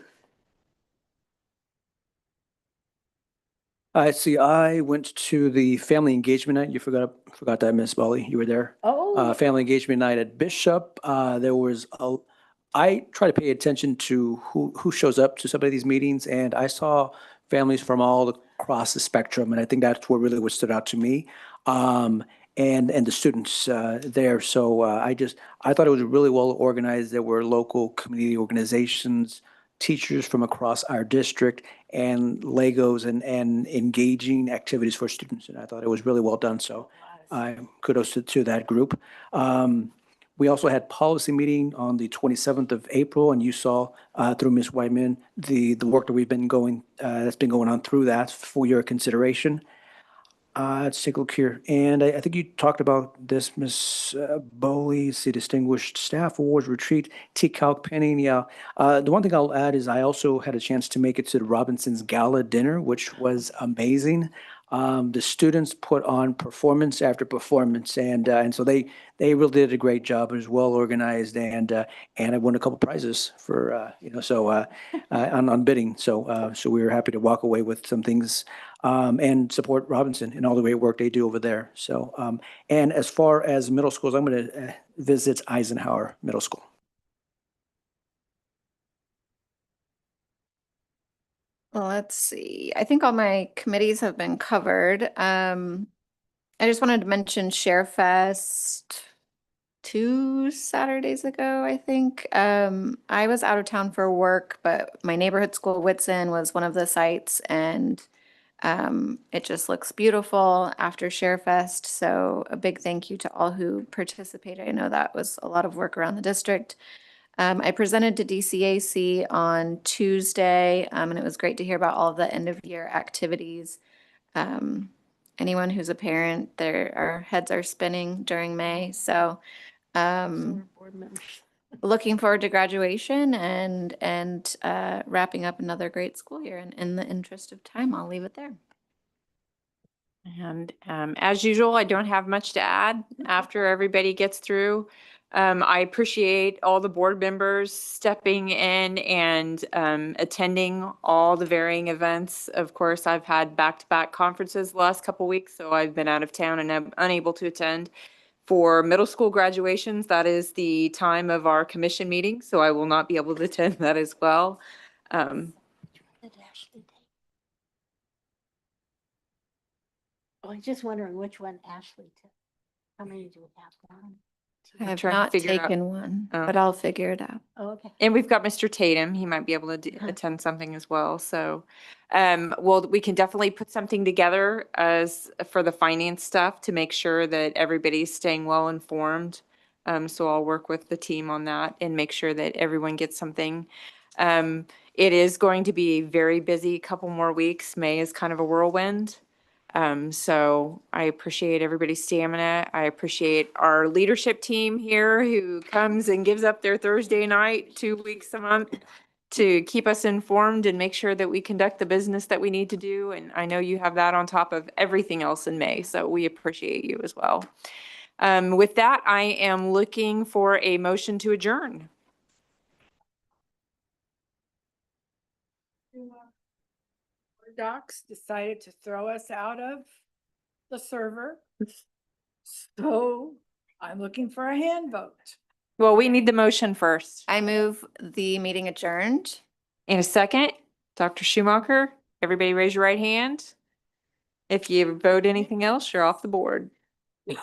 I see. I went to the family engagement night. You forgot that, Miss Bolly. You were there. Oh. Family engagement night at Bishop. There was I try to pay attention to who shows up to some of these meetings, and I saw families from all across the spectrum, and I think that's what stood out to me. And the students there. So I thought it was really well organized. There were local community organizations, teachers from across our district, and Legos and engaging activities for students. And I thought it was really well done. So kudos to that group. We also had policy meeting on the 27th of April, and you saw through Ms. Whiteman the work that that's been going on through that for your consideration. Let's take a look here. And I think you talked about this, Ms. Bowley, the Distinguished Staff Awards Retreat, T-Calc Penning. Yeah. The one thing I'll add is I also had a chance to make it to the Robinson's Gala Dinner, which was amazing. The students put on performance after performance, and so they really did a great job. It was well organized, and I won a couple prizes for on bidding. So we were happy to walk away with some things and support Robinson and all the great work they do over there. So and as far as middle schools, I'm going to visit Eisenhower Middle School. Well, let's see. I think all my committees have been covered. I just wanted to mention Share Fest 2 Saturdays ago, I think. I was out of town for work, but my neighborhood school, Whitson, was one of the sites, and it just looks beautiful after Share Fest. So a big thank you to all who participated. I know that was a lot of work around the district. I presented to DCAC on Tuesday, and it was great to hear about all of the end of year activities. Anyone who's a parent, our heads are spinning during May. So looking forward to graduation and wrapping up another great school year. And in the interest of time, I'll leave it there. And as usual, I don't have much to add after everybody gets through. I appreciate all the board members stepping in and attending all the varying events. Of course, I've had back-to-back conferences the last couple weeks, so I've been out of town and I'm unable to attend. For middle school graduations, that is the time of our commission meeting, so I will not be able to attend that as well. I was just wondering which one Ashley took. How many do we have? One? I have trying to not figure out- taken one, Oh. but I'll figure it out. Oh, okay. And we've got Mr. Tatum. He might be able to attend something as well. So, well, we can definitely put something together as for the finance stuff to make sure that everybody's staying well informed. So I'll work with the team on that and make sure that everyone gets something. It is going to be a very busy couple more weeks. May is kind of a whirlwind. So I appreciate everybody's stamina. I appreciate our leadership team here who comes and gives up their Thursday night 2 weeks a month to keep us informed and make sure that we conduct the business that we need to do. And I know you have that on top of everything else in May, so we appreciate you as well. With that, I am looking for a motion to adjourn. Docs decided to throw us out of the server. So I'm looking for a hand vote. Well, we need the motion first. I move the meeting adjourned. In a second, Dr. Schumacher, everybody raise your right hand. If you vote anything else, you're off the board. All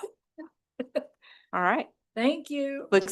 right. Thank you. Looks like